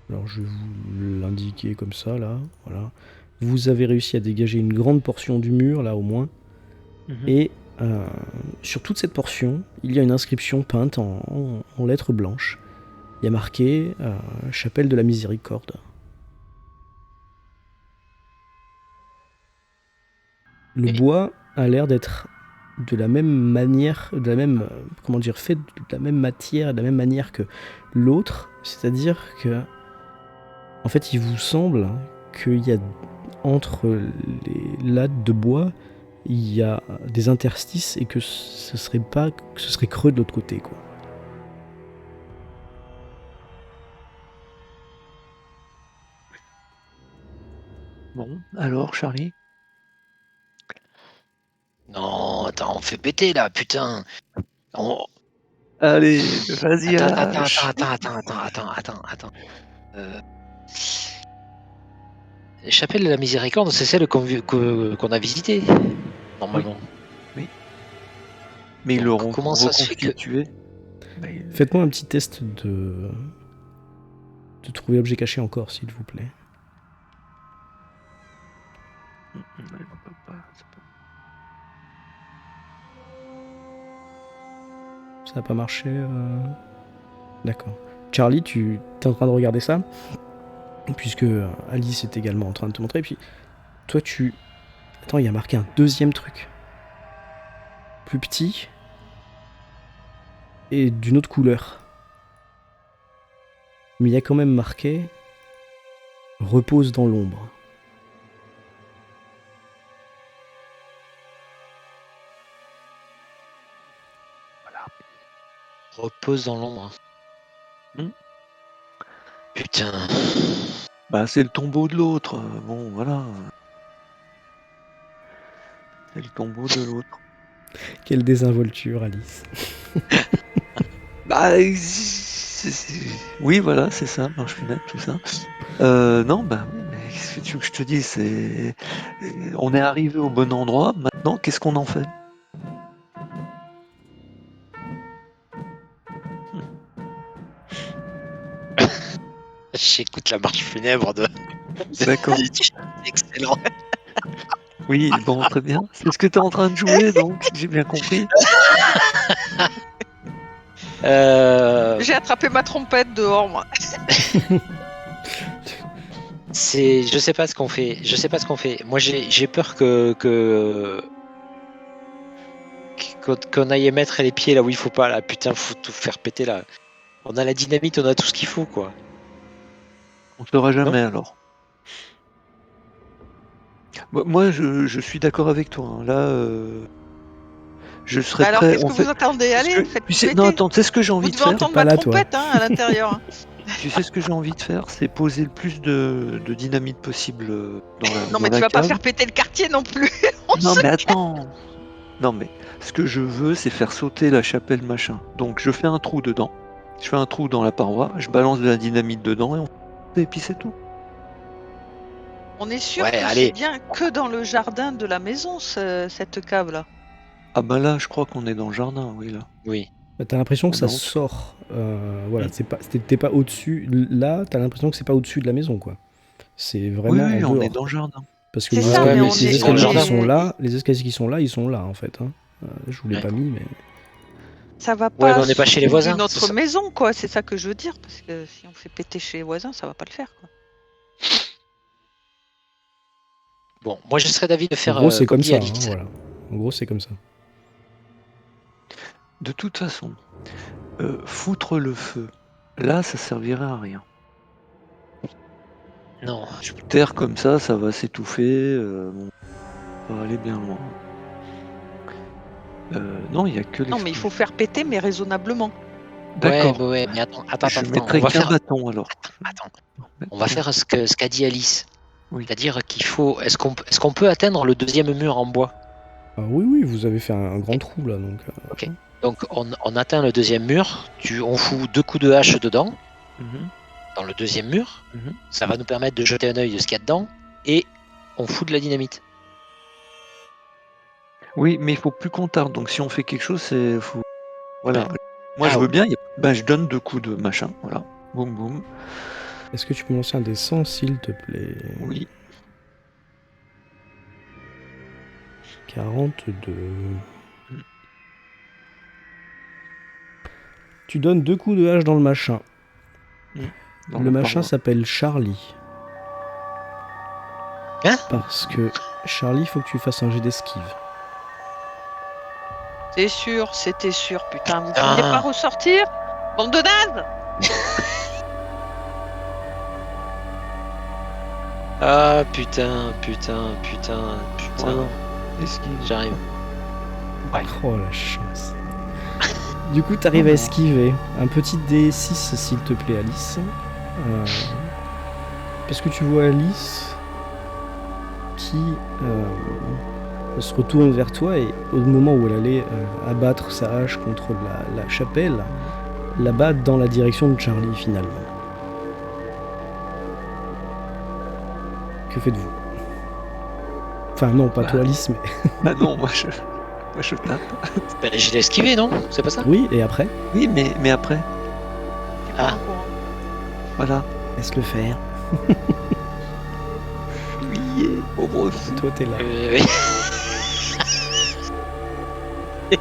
Alors je vais vous l'indiquer comme ça, là. Voilà. Vous avez réussi à dégager une grande portion du mur, là au moins. Et sur toute cette portion, il y a une inscription peinte en lettres blanches. Il y a marqué Chapelle de la Miséricorde. Le bois a l'air d'être de la même manière, fait de la même matière, de la même manière que l'autre. C'est-à-dire que, en fait, il vous semble qu'il y a entre les lattes de bois, il y a des interstices et que ce serait creux de l'autre côté, quoi. Bon, alors Charlie? Non, attends, on fait péter là, putain. Allez, vas-y. Attends. Chapelle de la Miséricorde, c'est celle qu'on a visitée, normalement. Oui. Mais ils l'auront comment ça se fait que... reconstitué. Faites-moi un petit test de trouver objet caché encore, s'il vous plaît. Ça n'a pas marché. D'accord. Charlie, tu es en train de regarder ça, puisque Alice est également en train de te montrer. Et puis, toi, Attends, il y a marqué un deuxième truc. Plus petit. Et d'une autre couleur. Mais il y a quand même marqué repose dans l'ombre. Repose dans l'ombre. Putain. Bah, c'est le tombeau de l'autre. Bon, voilà. C'est le tombeau de l'autre. Quelle désinvolture, Alice. Bah, oui, voilà, c'est ça. Marche funèbre, tout ça. Non, bah, qu'est-ce que tu veux que je te dise, on est arrivé au bon endroit. Maintenant, qu'est-ce qu'on en fait? J'écoute la marche funèbre de... D'accord. Excellent. Oui, bon, très bien. C'est ce que tu es en train de jouer, donc, j'ai bien compris. J'ai attrapé ma trompette dehors, moi. Je sais pas ce qu'on fait. Moi, j'ai peur qu'on aille mettre les pieds là où il faut pas. Là, putain, faut tout faire péter là. On a la dynamite, on a tout ce qu'il faut, quoi. On ne saura jamais alors. Moi, je suis d'accord avec toi. Hein. Là, je serais alors, prêt. qu'est-ce que vous attendez? Allez, faites péter. Non, attends, tu sais ce que j'ai envie de faire? Vous devez entendre ma trompette hein, à l'intérieur. Tu sais ce que j'ai envie de faire? C'est poser le plus de dynamite possible dans la Non, mais tu vas pas faire péter le quartier non plus. Non, mais attends. Non, mais ce que je veux, c'est faire sauter la chapelle machin. Donc, je fais un trou dedans. Je fais un trou dans la paroi. Je balance de la dynamite dedans et puis c'est tout. On est sûr que c'est bien que dans le jardin de la maison, cette cave-là. Ah bah là, je crois qu'on est dans le jardin, oui, là. Oui. Bah, t'as l'impression que ça sort. Voilà, t'es pas au-dessus. Là, t'as l'impression que c'est pas au-dessus de la maison, quoi. C'est vraiment. Oui, on est dans le jardin. Parce que les escaliers qui sont là, ils sont là, en fait. Hein. Je vous l'ai pas mis, mais. Ça va pas. Ouais, mais on n'est pas chez les voisins. Notre maison, quoi. C'est ça que je veux dire, parce que si on fait péter chez les voisins, ça va pas le faire, quoi. Bon, moi je serais d'avis de faire. En gros, c'est comme ça. Hein, voilà. En gros, c'est comme ça. De toute façon, foutre le feu, là, ça servirait à rien. Non. Terre comme ça va s'étouffer. Ça va aller bien loin. Non, il y a que les. Non, mais il faut faire péter, mais raisonnablement. D'accord. Ouais, mais attends. Je mettrai qu'un bâton alors. Attends. On va faire ce qu'a dit Alice. Oui. C'est-à-dire qu'il faut. Est-ce qu'on peut atteindre le deuxième mur en bois? Oui, vous avez fait un grand trou là, donc. Ok. Donc on atteint le deuxième mur. On fout 2 coups de hache dedans. Dans le deuxième mur. Ça va nous permettre de jeter un œil de ce qu'il y a dedans. Et on fout de la dynamite. Oui, mais il faut plus qu'on tarde. Donc si on fait quelque chose, faut. Voilà. Moi, je veux bien. Je donne 2 coups de machin. Voilà. Boum, boum. Est-ce que tu peux lancer un des 100, s'il te plaît? Oui. 42. Tu donnes 2 coups de hache dans le machin. Le machin s'appelle Charlie. Hein? Parce que Charlie, il faut que tu fasses un jet d'esquive. C'est sûr, c'était sûr, putain, vous pouviez pas ressortir? Bande de nazes! Ah putain. Voilà. Esquive. J'arrive. Ouais. Oh la chance. Du coup, t'arrives à esquiver. Un petit D6, s'il te plaît, Alice. Parce que tu vois Alice qui se retourne vers toi et au moment où elle allait abattre sa hache contre la chapelle, la bat dans la direction de Charlie finalement. Que faites-vous? Enfin non, pas toi Alice, mais... Bah non, moi je tape. Je l'ai esquivé, non? C'est pas ça? Oui, et après? Oui, mais après. Ah. Voilà. Laisse-le faire. Fuyez, pauvre fou. Toi t'es là. Oui.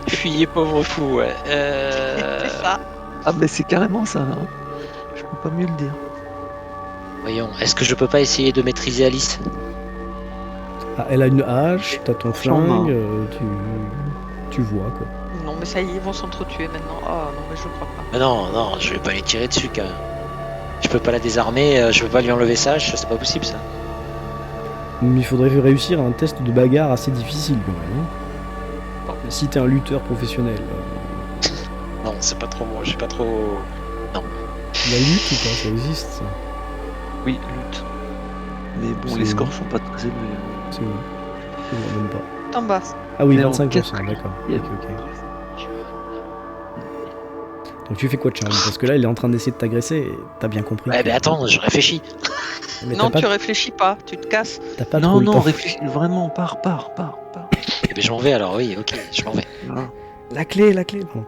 Fuyez, pauvre fou, ouais. C'est ça. Ah mais c'est carrément ça, hein. Je peux pas mieux le dire. Voyons, est-ce que je peux pas essayer de maîtriser Alice? Ah, elle a une hache, t'as ton flingue, tu vois quoi. Non, mais ça y est, ils vont s'entretuer maintenant. Oh non, mais je crois pas. Mais non, je vais pas les tirer dessus, quand même. Je peux pas la désarmer, je peux pas lui enlever sa hache, c'est pas possible ça. Mais il faudrait réussir un test de bagarre assez difficile quand même. Bon, si t'es un lutteur professionnel. Non, c'est pas trop moi, je suis pas trop... Non. La lutte ou pas, ça existe ça? Oui, lutte. Mais bon, C'est les où? scores sont pas très élevés. C'est où? Je vois même pas. En bas. Ah oui, Mais en 25%, quatre. d'accord. Ok. Donc tu fais quoi, Charlie? Parce que là, il est en train d'essayer de t'agresser et t'as bien compris. Ouais, mais attends, je réfléchis. Mais Non, t'as tu pas, réfléchis pas, tu te casses. t'as pas trop le Non, temps. réfléchis vraiment, pars. Eh ben je m'en vais alors, oui, ok, je m'en vais. Voilà. La clé. Bon.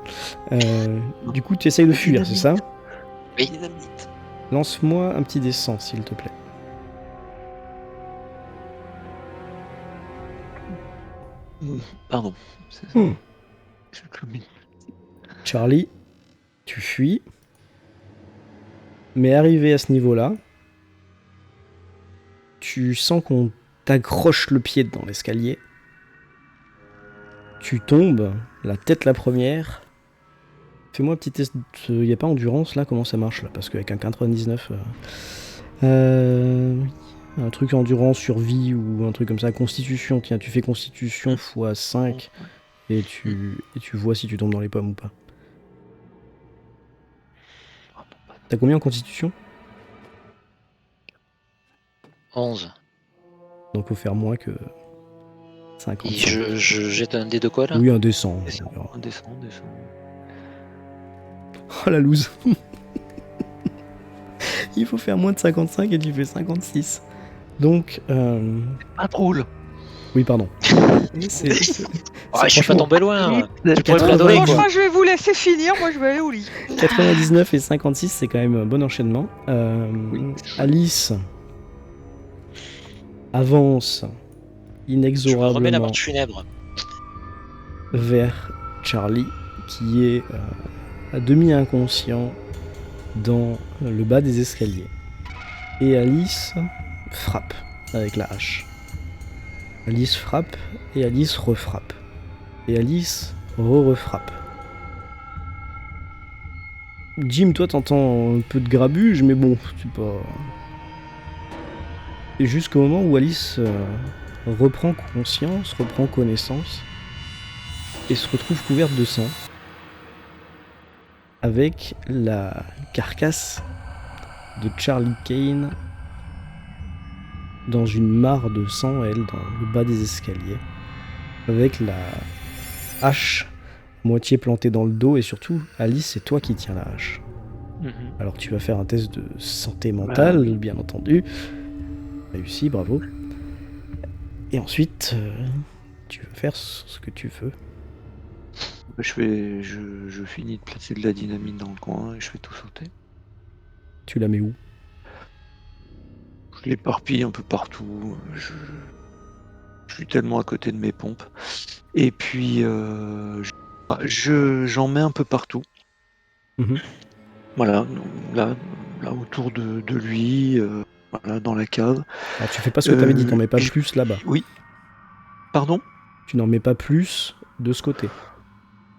Du coup, tu essayes de fuir, c'est ça? Oui. Dynamite. Lance-moi un petit dessin, s'il te plaît. Pardon. C'est ça. Je commune. Charlie, tu fuis. Mais arrivé à ce niveau-là, tu sens qu'on t'accroche le pied dans l'escalier. Tu tombes, la tête la première. Fais-moi un petit test. Il n'y a pas endurance là? Comment ça marche là? Parce qu'avec un 99. Un truc endurance, survie ou un truc comme ça. Constitution, tiens, tu fais constitution x 5 et tu vois si tu tombes dans les pommes ou pas. T'as combien en constitution? 11. Donc faut faire moins que 50. Et je jette un dé de quoi là? Oui, un descend. Descends. Oh la loose. Il faut faire moins de 55 et tu fais 56. Donc... Pas drôle. Oui, pardon. Je suis pas tombé loin. Tu pourrais me la donner, Franchement, quoi. je vais vous laisser finir, moi je vais aller au lit. 99 et 56, c'est quand même un bon enchaînement. Alice avance Je me remets la inexorablement marche funèbre. vers Charlie, qui est à demi inconscient dans le bas des escaliers. Et Alice frappe avec la hache. Alice frappe et Alice refrappe. Et Alice refrappe. Jim, toi t'entends un peu de grabuge, mais bon, c'est pas... Et jusqu'au moment où Alice reprend conscience, reprend connaissance, et se retrouve couverte de sang, avec la carcasse de Charlie Kane dans une mare de sang, elle, dans le bas des escaliers, avec la hache moitié plantée dans le dos, et surtout, Alice, c'est toi qui tiens la hache. Alors tu vas faire un test de santé mentale, bien entendu. Réussi, bravo. Et ensuite, tu vas faire ce que tu veux. Je finis de placer de la dynamite dans le coin et je fais tout sauter. Tu la mets où? Je l'éparpille un peu partout. Je suis tellement à côté de mes pompes. Et puis, j'en mets un peu partout. Mhm. Voilà, là autour de lui, voilà, dans la cave. Alors tu fais pas ce que t'avais dit, t'en mets pas je- plus là-bas. Oui. Pardon? Tu n'en mets pas plus de ce côté.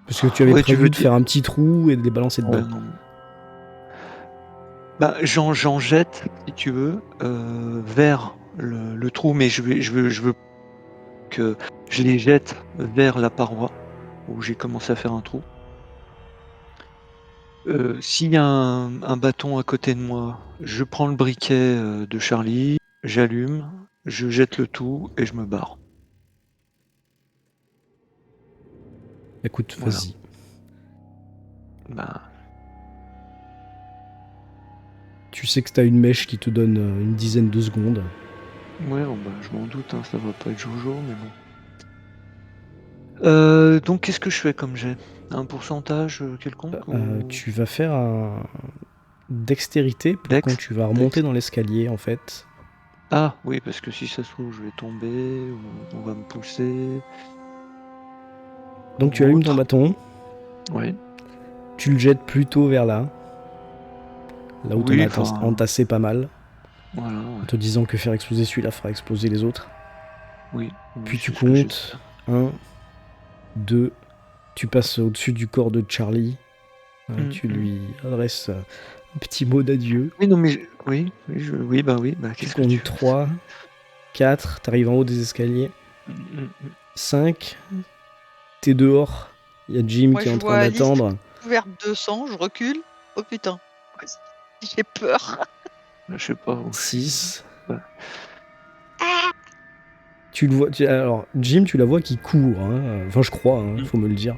Parce que tu avais Ouais, tu prévu veux de faire un petit trou et de les balancer Ouais, dedans. non. Bah, j'en jette, si tu veux, vers le trou, mais je veux que je les jette vers la paroi où j'ai commencé à faire un trou. S'il y a un bâton à côté de moi, je prends le briquet de Charlie, j'allume, je jette le tout et je me barre. Écoute, Voilà. vas-y. Bah, Tu sais que t'as une mèche qui te donne une dizaine de secondes. ouais, oh, bah, je m'en doute, hein, ça va pas être Jojo, mais bon. Donc qu'est-ce que je fais comme jet? Un pourcentage quelconque ou... Tu vas faire un dextérité pour Dex quand tu vas remonter dans l'escalier en fait. Ah oui, parce que si ça se trouve, je vais tomber, ou on va me pousser. Donc tu allumes ton bâton, Ouais. tu le jettes plutôt vers là où Oui, t'en as entassé pas mal, voilà. en te disant que faire exploser celui-là fera exploser les autres. Oui. Puis tu comptes 1, 2, tu passes au-dessus du corps de Charlie, tu lui adresses un petit mot d'adieu. Oui, non, mais oui, bah Tu qu'est-ce que tu comptes 3, 4, t'arrives en haut des escaliers. 5, t'es dehors, il y a Jim qui est en train d'attendre. Couverte de sang, je recule. Oh putain, j'ai peur. Je sais pas. 6. Ouais. Tu le vois. Alors, Jim, tu la vois qui court. Hein. Enfin, je crois, faut me le dire.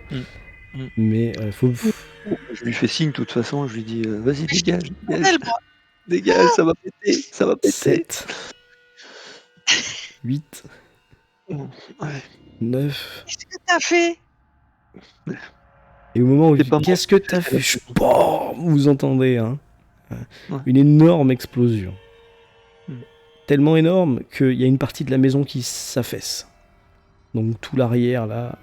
Mais faut. Je lui fais signe, de toute façon, je lui dis vas-y, dégage. Dégage, ça va péter. 7. 8. Ouais. 9. Qu'est-ce que t'as fait? Et au moment où qu'est-ce que t'as fait? Bon, vous entendez, hein, une énorme explosion. Tellement énorme qu'il y a une partie de la maison qui s'affaisse. Donc tout l'arrière, là,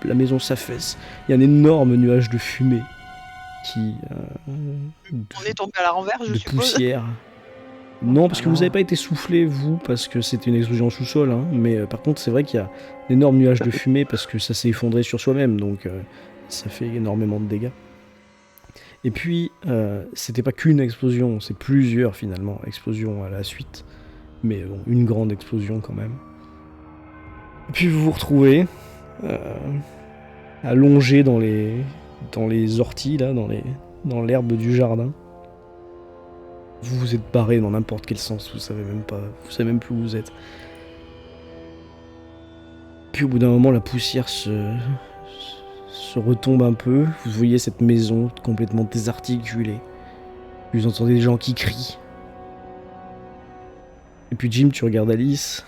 la maison s'affaisse. Il y a un énorme nuage de fumée qui... On est tombé à la renverse, je suppose. De poussière. Non, parce que vous n'avez pas été soufflé, vous, parce que c'était une explosion au sous-sol. Hein, mais par contre, c'est vrai qu'il y a un énorme nuage de fumée parce que ça s'est effondré sur soi-même. Donc ça fait énormément de dégâts. Et puis, c'était pas qu'une explosion, c'est plusieurs finalement explosions à la suite. Mais bon, une grande explosion quand même. Et puis vous vous retrouvez allongé dans les orties, là, dans l'herbe du jardin. Vous vous êtes barré dans n'importe quel sens, vous savez même plus où vous êtes. Puis au bout d'un moment, la poussière se retombe un peu. Vous voyez cette maison complètement désarticulée. Vous entendez des gens qui crient. Et puis Jim, tu regardes Alice.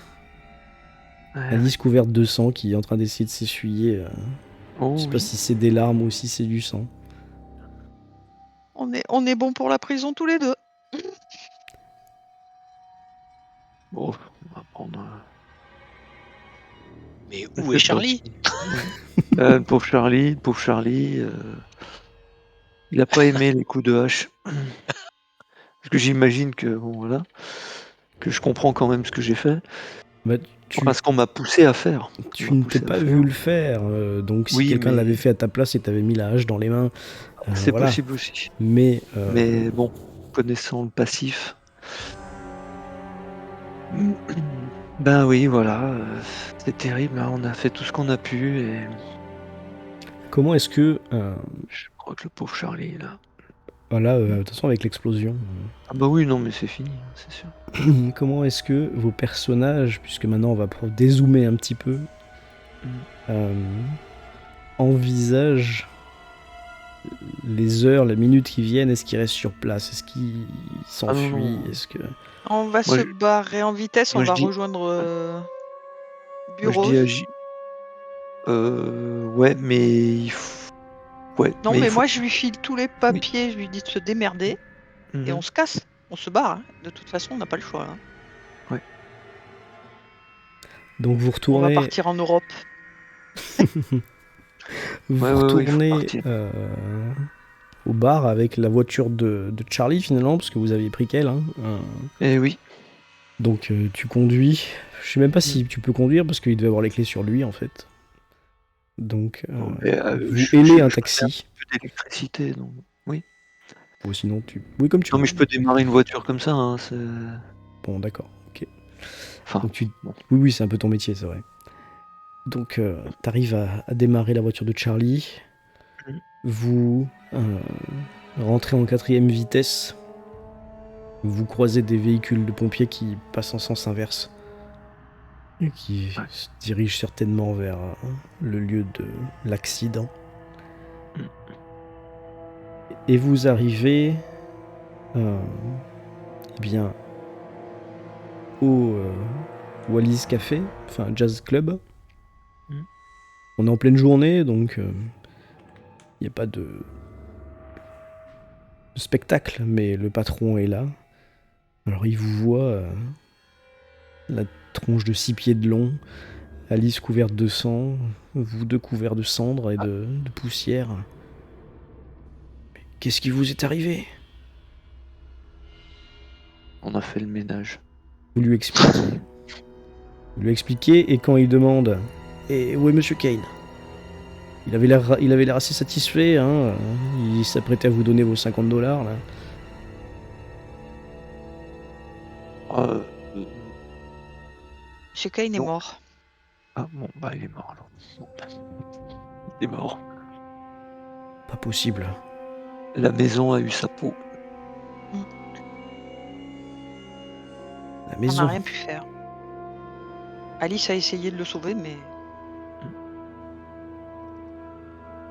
Alice couverte de sang qui est en train d'essayer de s'essuyer. Je sais pas si c'est des larmes ou si c'est du sang. On est bon pour la prison tous les deux. Bon, on va prendre... Mais où est Charlie? Pauvre Charlie, il a pas aimé les coups de hache. Parce que j'imagine que, bon voilà, que je comprends quand même ce que j'ai fait. Bah, Enfin, ce qu'on m'a poussé à faire. Tu ne t'es pas vu le faire, donc si quelqu'un l'avait fait à ta place et t'avait mis la hache dans les mains... c'est possible aussi. Mais bon, connaissant le passif... Ben oui, voilà, c'est terrible, hein, on a fait tout ce qu'on a pu et... Comment est-ce que... Je crois que le pauvre Charlie, là... Voilà, de toute façon avec l'explosion... Ah bah oui, non mais c'est fini, c'est sûr. Comment est-ce que vos personnages, puisque maintenant on va dézoomer un petit peu, envisagent les heures, les minutes qui viennent? Est-ce qu'ils restent sur place? Est-ce qu'ils s'enfuient? Est-ce que... On va se barrer en vitesse, on va rejoindre Bureau. Je dis agir. Ouais, mais il faut. Ouais, Non, mais il faut- moi, je lui file tous les papiers, je lui dis de se démerder, Mhm. et on se casse. On se barre. Hein. De toute façon, on n'a pas le choix. Hein. Donc vous On va retournez, partir en Europe. vous Ouais, il faut retournez partir. au bar avec la voiture de Charlie finalement, parce que vous aviez pris qu'elle. Hein. Eh oui. Donc tu conduis. Je sais même pas si tu peux conduire parce qu'il devait avoir les clés sur lui en fait. Donc Bon, mais, vous je hélez un fais taxi. un peu d'électricité, donc. Oui. Ou sinon tu. Oui, comme tu Non, veux. mais je peux démarrer une voiture comme ça. Hein, Bon, d'accord. Ok. Enfin, Donc bon. Oui, c'est un peu ton métier, c'est vrai. Donc t'arrives à démarrer la voiture de Charlie. Mhm. Vous rentrez en 4e vitesse. Vous croisez des véhicules de pompiers qui passent en sens inverse. Et qui se dirigent certainement vers le lieu de l'accident. Mhm. Et vous arrivez bien au Wallis Café, enfin Jazz Club. Mhm. On est en pleine journée, donc il n'y a pas de spectacle, mais le patron est là. Alors il vous voit, la tronche de 6 pieds de long, Alice couverte de sang, vous deux couverts de cendres et de poussière. Mais qu'est-ce qui vous est arrivé ? On a fait le ménage. Vous lui expliquez. Vous lui expliquez, et quand il demande « Et où est Monsieur Kane ?» Il avait l'air assez satisfait, hein. Il s'apprêtait à vous donner vos $50 là. Monsieur Kane est Non. mort. Ah bon, bah il est mort alors. Bon. Il est mort. Pas possible. La maison a eu sa peau. La On maison. n'a rien pu faire. Alice a essayé de le sauver, mais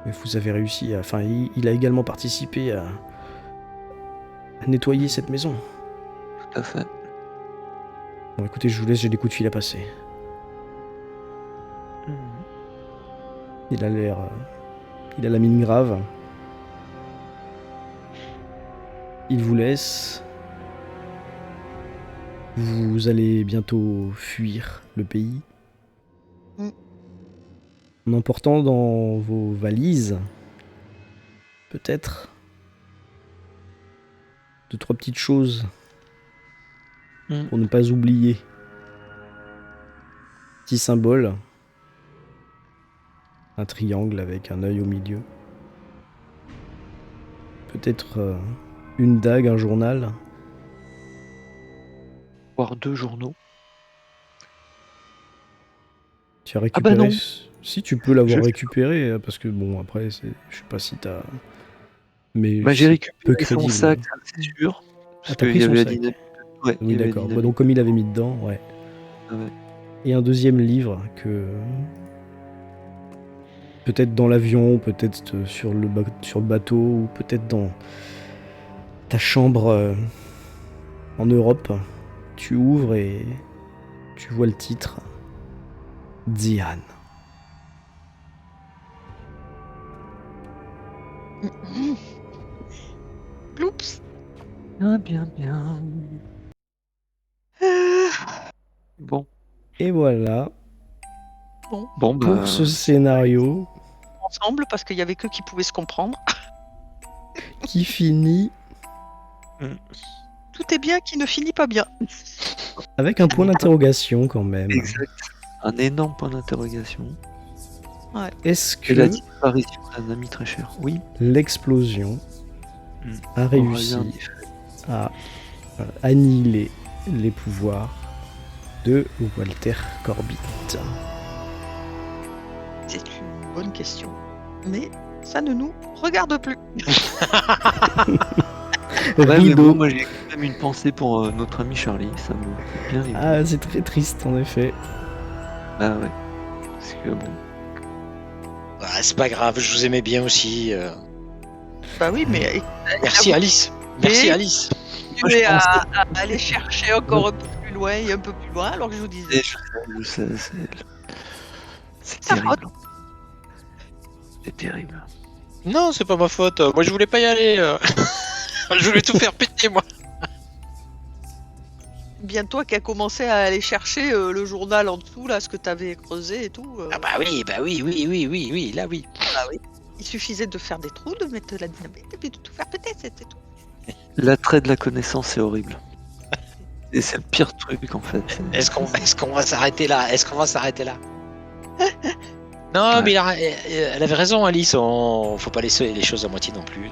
Mais vous avez réussi à... Enfin, il a également participé à nettoyer cette maison. Tout à fait. Bon, écoutez, je vous laisse, j'ai des coups de fil à passer. Mhm. Il a l'air... il a la mine grave. Il vous laisse. Vous allez bientôt fuir le pays. En emportant dans vos valises, peut-être, 2-3 petites choses pour ne pas oublier. Petit symbole. Un triangle avec un œil au milieu. Peut-être une dague, un journal. Voire 2 journaux. Tu as récupéré... non. Si tu peux l'avoir Je- récupéré, parce que bon, après, je sais pas si t'as... Mais Bah, j'ai c'est peu récupéré son crédible. sac, ça, c'est sûr. Parce t'as qu'il pris y son avait la sac. dynamite. Ouais, il y Oui, avait la d'accord. Bah, dynamite. donc comme il avait mis dedans, ouais. Ah ouais. Et un deuxième livre que... Peut-être dans l'avion, peut-être sur le bateau, ou peut-être dans ta chambre en Europe. Tu ouvres et tu vois le titre. Diane. Oups. Bien. Bon. Et voilà Bon, bah. pour ce scénario Ensemble, parce qu'il y avait que qui pouvaient se comprendre. qui finit Tout est bien qui ne finit pas bien. avec un point d'interrogation quand même. Exact. Un énorme point d'interrogation. Est-ce Et la que disparition d'un ami très cher. Oui. l'explosion a Aurélien réussi à annihiler les pouvoirs de Walter Corbett? C'est une bonne question. Mais ça ne nous regarde plus. Ouais, mais Rideau. bon, moi j'ai quand même une pensée pour notre ami Charlie, ça me fait bien rire. Ah, c'est très triste en effet. Bah ouais. Parce que bon. Ah, c'est pas grave, je vous aimais bien aussi. Bah oui, mais Merci Alice. Merci Alice. Moi, je à pensais- aller chercher encore un peu plus loin et un peu plus loin, alors que je vous disais. Je sais. C'est terrible. C'est terrible. Non, c'est pas ma faute. Moi, je voulais pas y aller. Je voulais tout faire péter, moi. Bien toi qui as commencé à aller chercher le journal en dessous, là, ce que t'avais creusé et tout. Ah bah oui, là oui. Ah oui. Il suffisait de faire des trous, de mettre de la dynamite et puis de tout faire péter, c'était tout. L'attrait de la connaissance, c'est horrible. Et c'est le pire truc, en fait. Est-ce qu'on va s'arrêter là? Non, Ouais. mais elle avait raison, Alice. Faut pas laisser les choses à moitié non plus.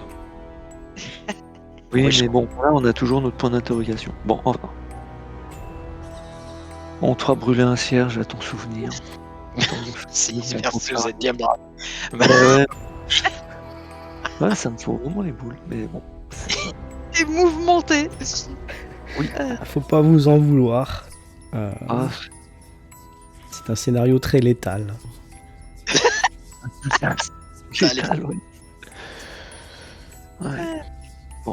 Oui, Ouais, je mais bon, là, on a toujours notre point d'interrogation. Bon, enfin. On te fera brûler un cierge à ton souvenir. Si, merci, vous êtes bien brave. Ouais. Ouais, ça me fait vraiment les boules, mais bon. Et mouvementé. Faut pas vous en vouloir. Ah, C'est un scénario très létal. létal, ouais. Ouais. Bon,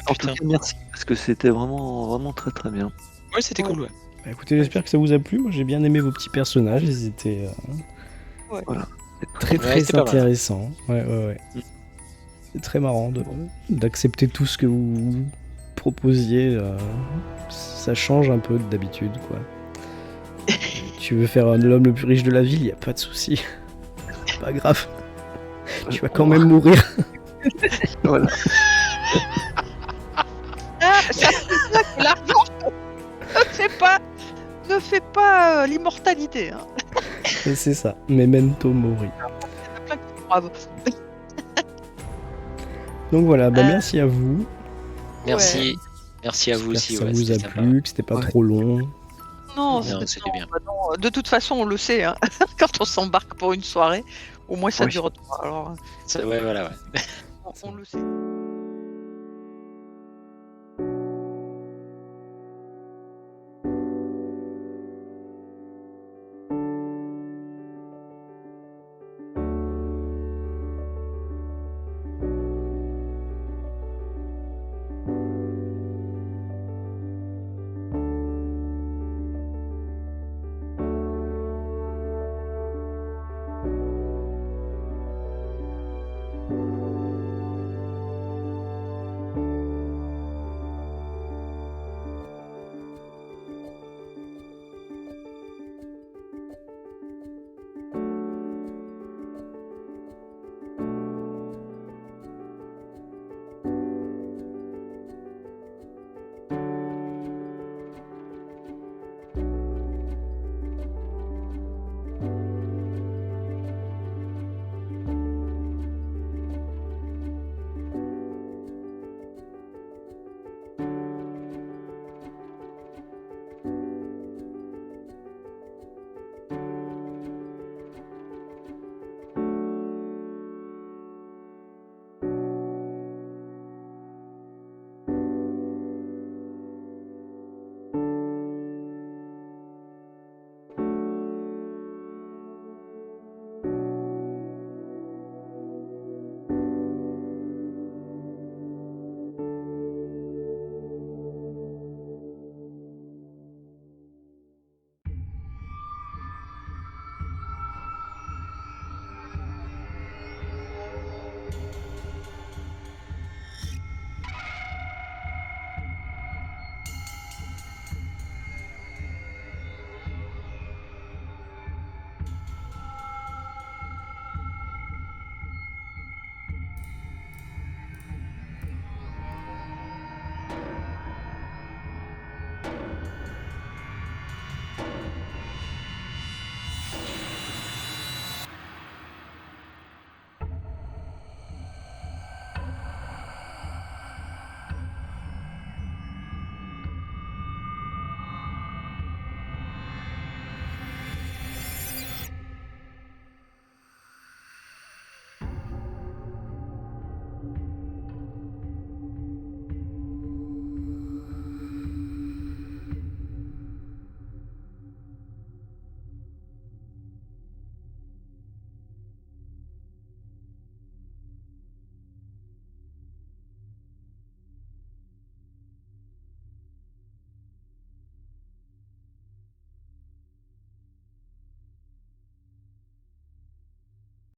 en tout putain. cas, merci, parce que c'était vraiment, vraiment très très bien. Ouais, c'était cool, ouais. Bah, écoutez, j'espère que ça vous a plu. Moi, j'ai bien aimé vos petits personnages. Ils étaient très Ouais, très c'était pas mal. intéressants. Ouais. C'est très marrant d'accepter tout ce que vous proposiez. Ça change un peu d'habitude, quoi. Tu veux faire l'homme le plus riche de la ville, y a pas de souci. Pas grave. Tu vas quand même mourir. Voilà. Ah, ça fait ça que l'argent ne fait pas l'immortalité. Hein. C'est ça. Memento mori. Il y en a plein qui sont braves. Donc voilà, merci à vous. Merci. Merci à vous J'espère aussi. que ça vous a c'était sympa. plu, que c'était pas trop long. Non, c'était bien. bah non, de toute façon, on le sait. Hein. Quand on s'embarque pour une soirée, au moins ça Oui. dure 3. Alors, Ouais, voilà, ouais. on le sait.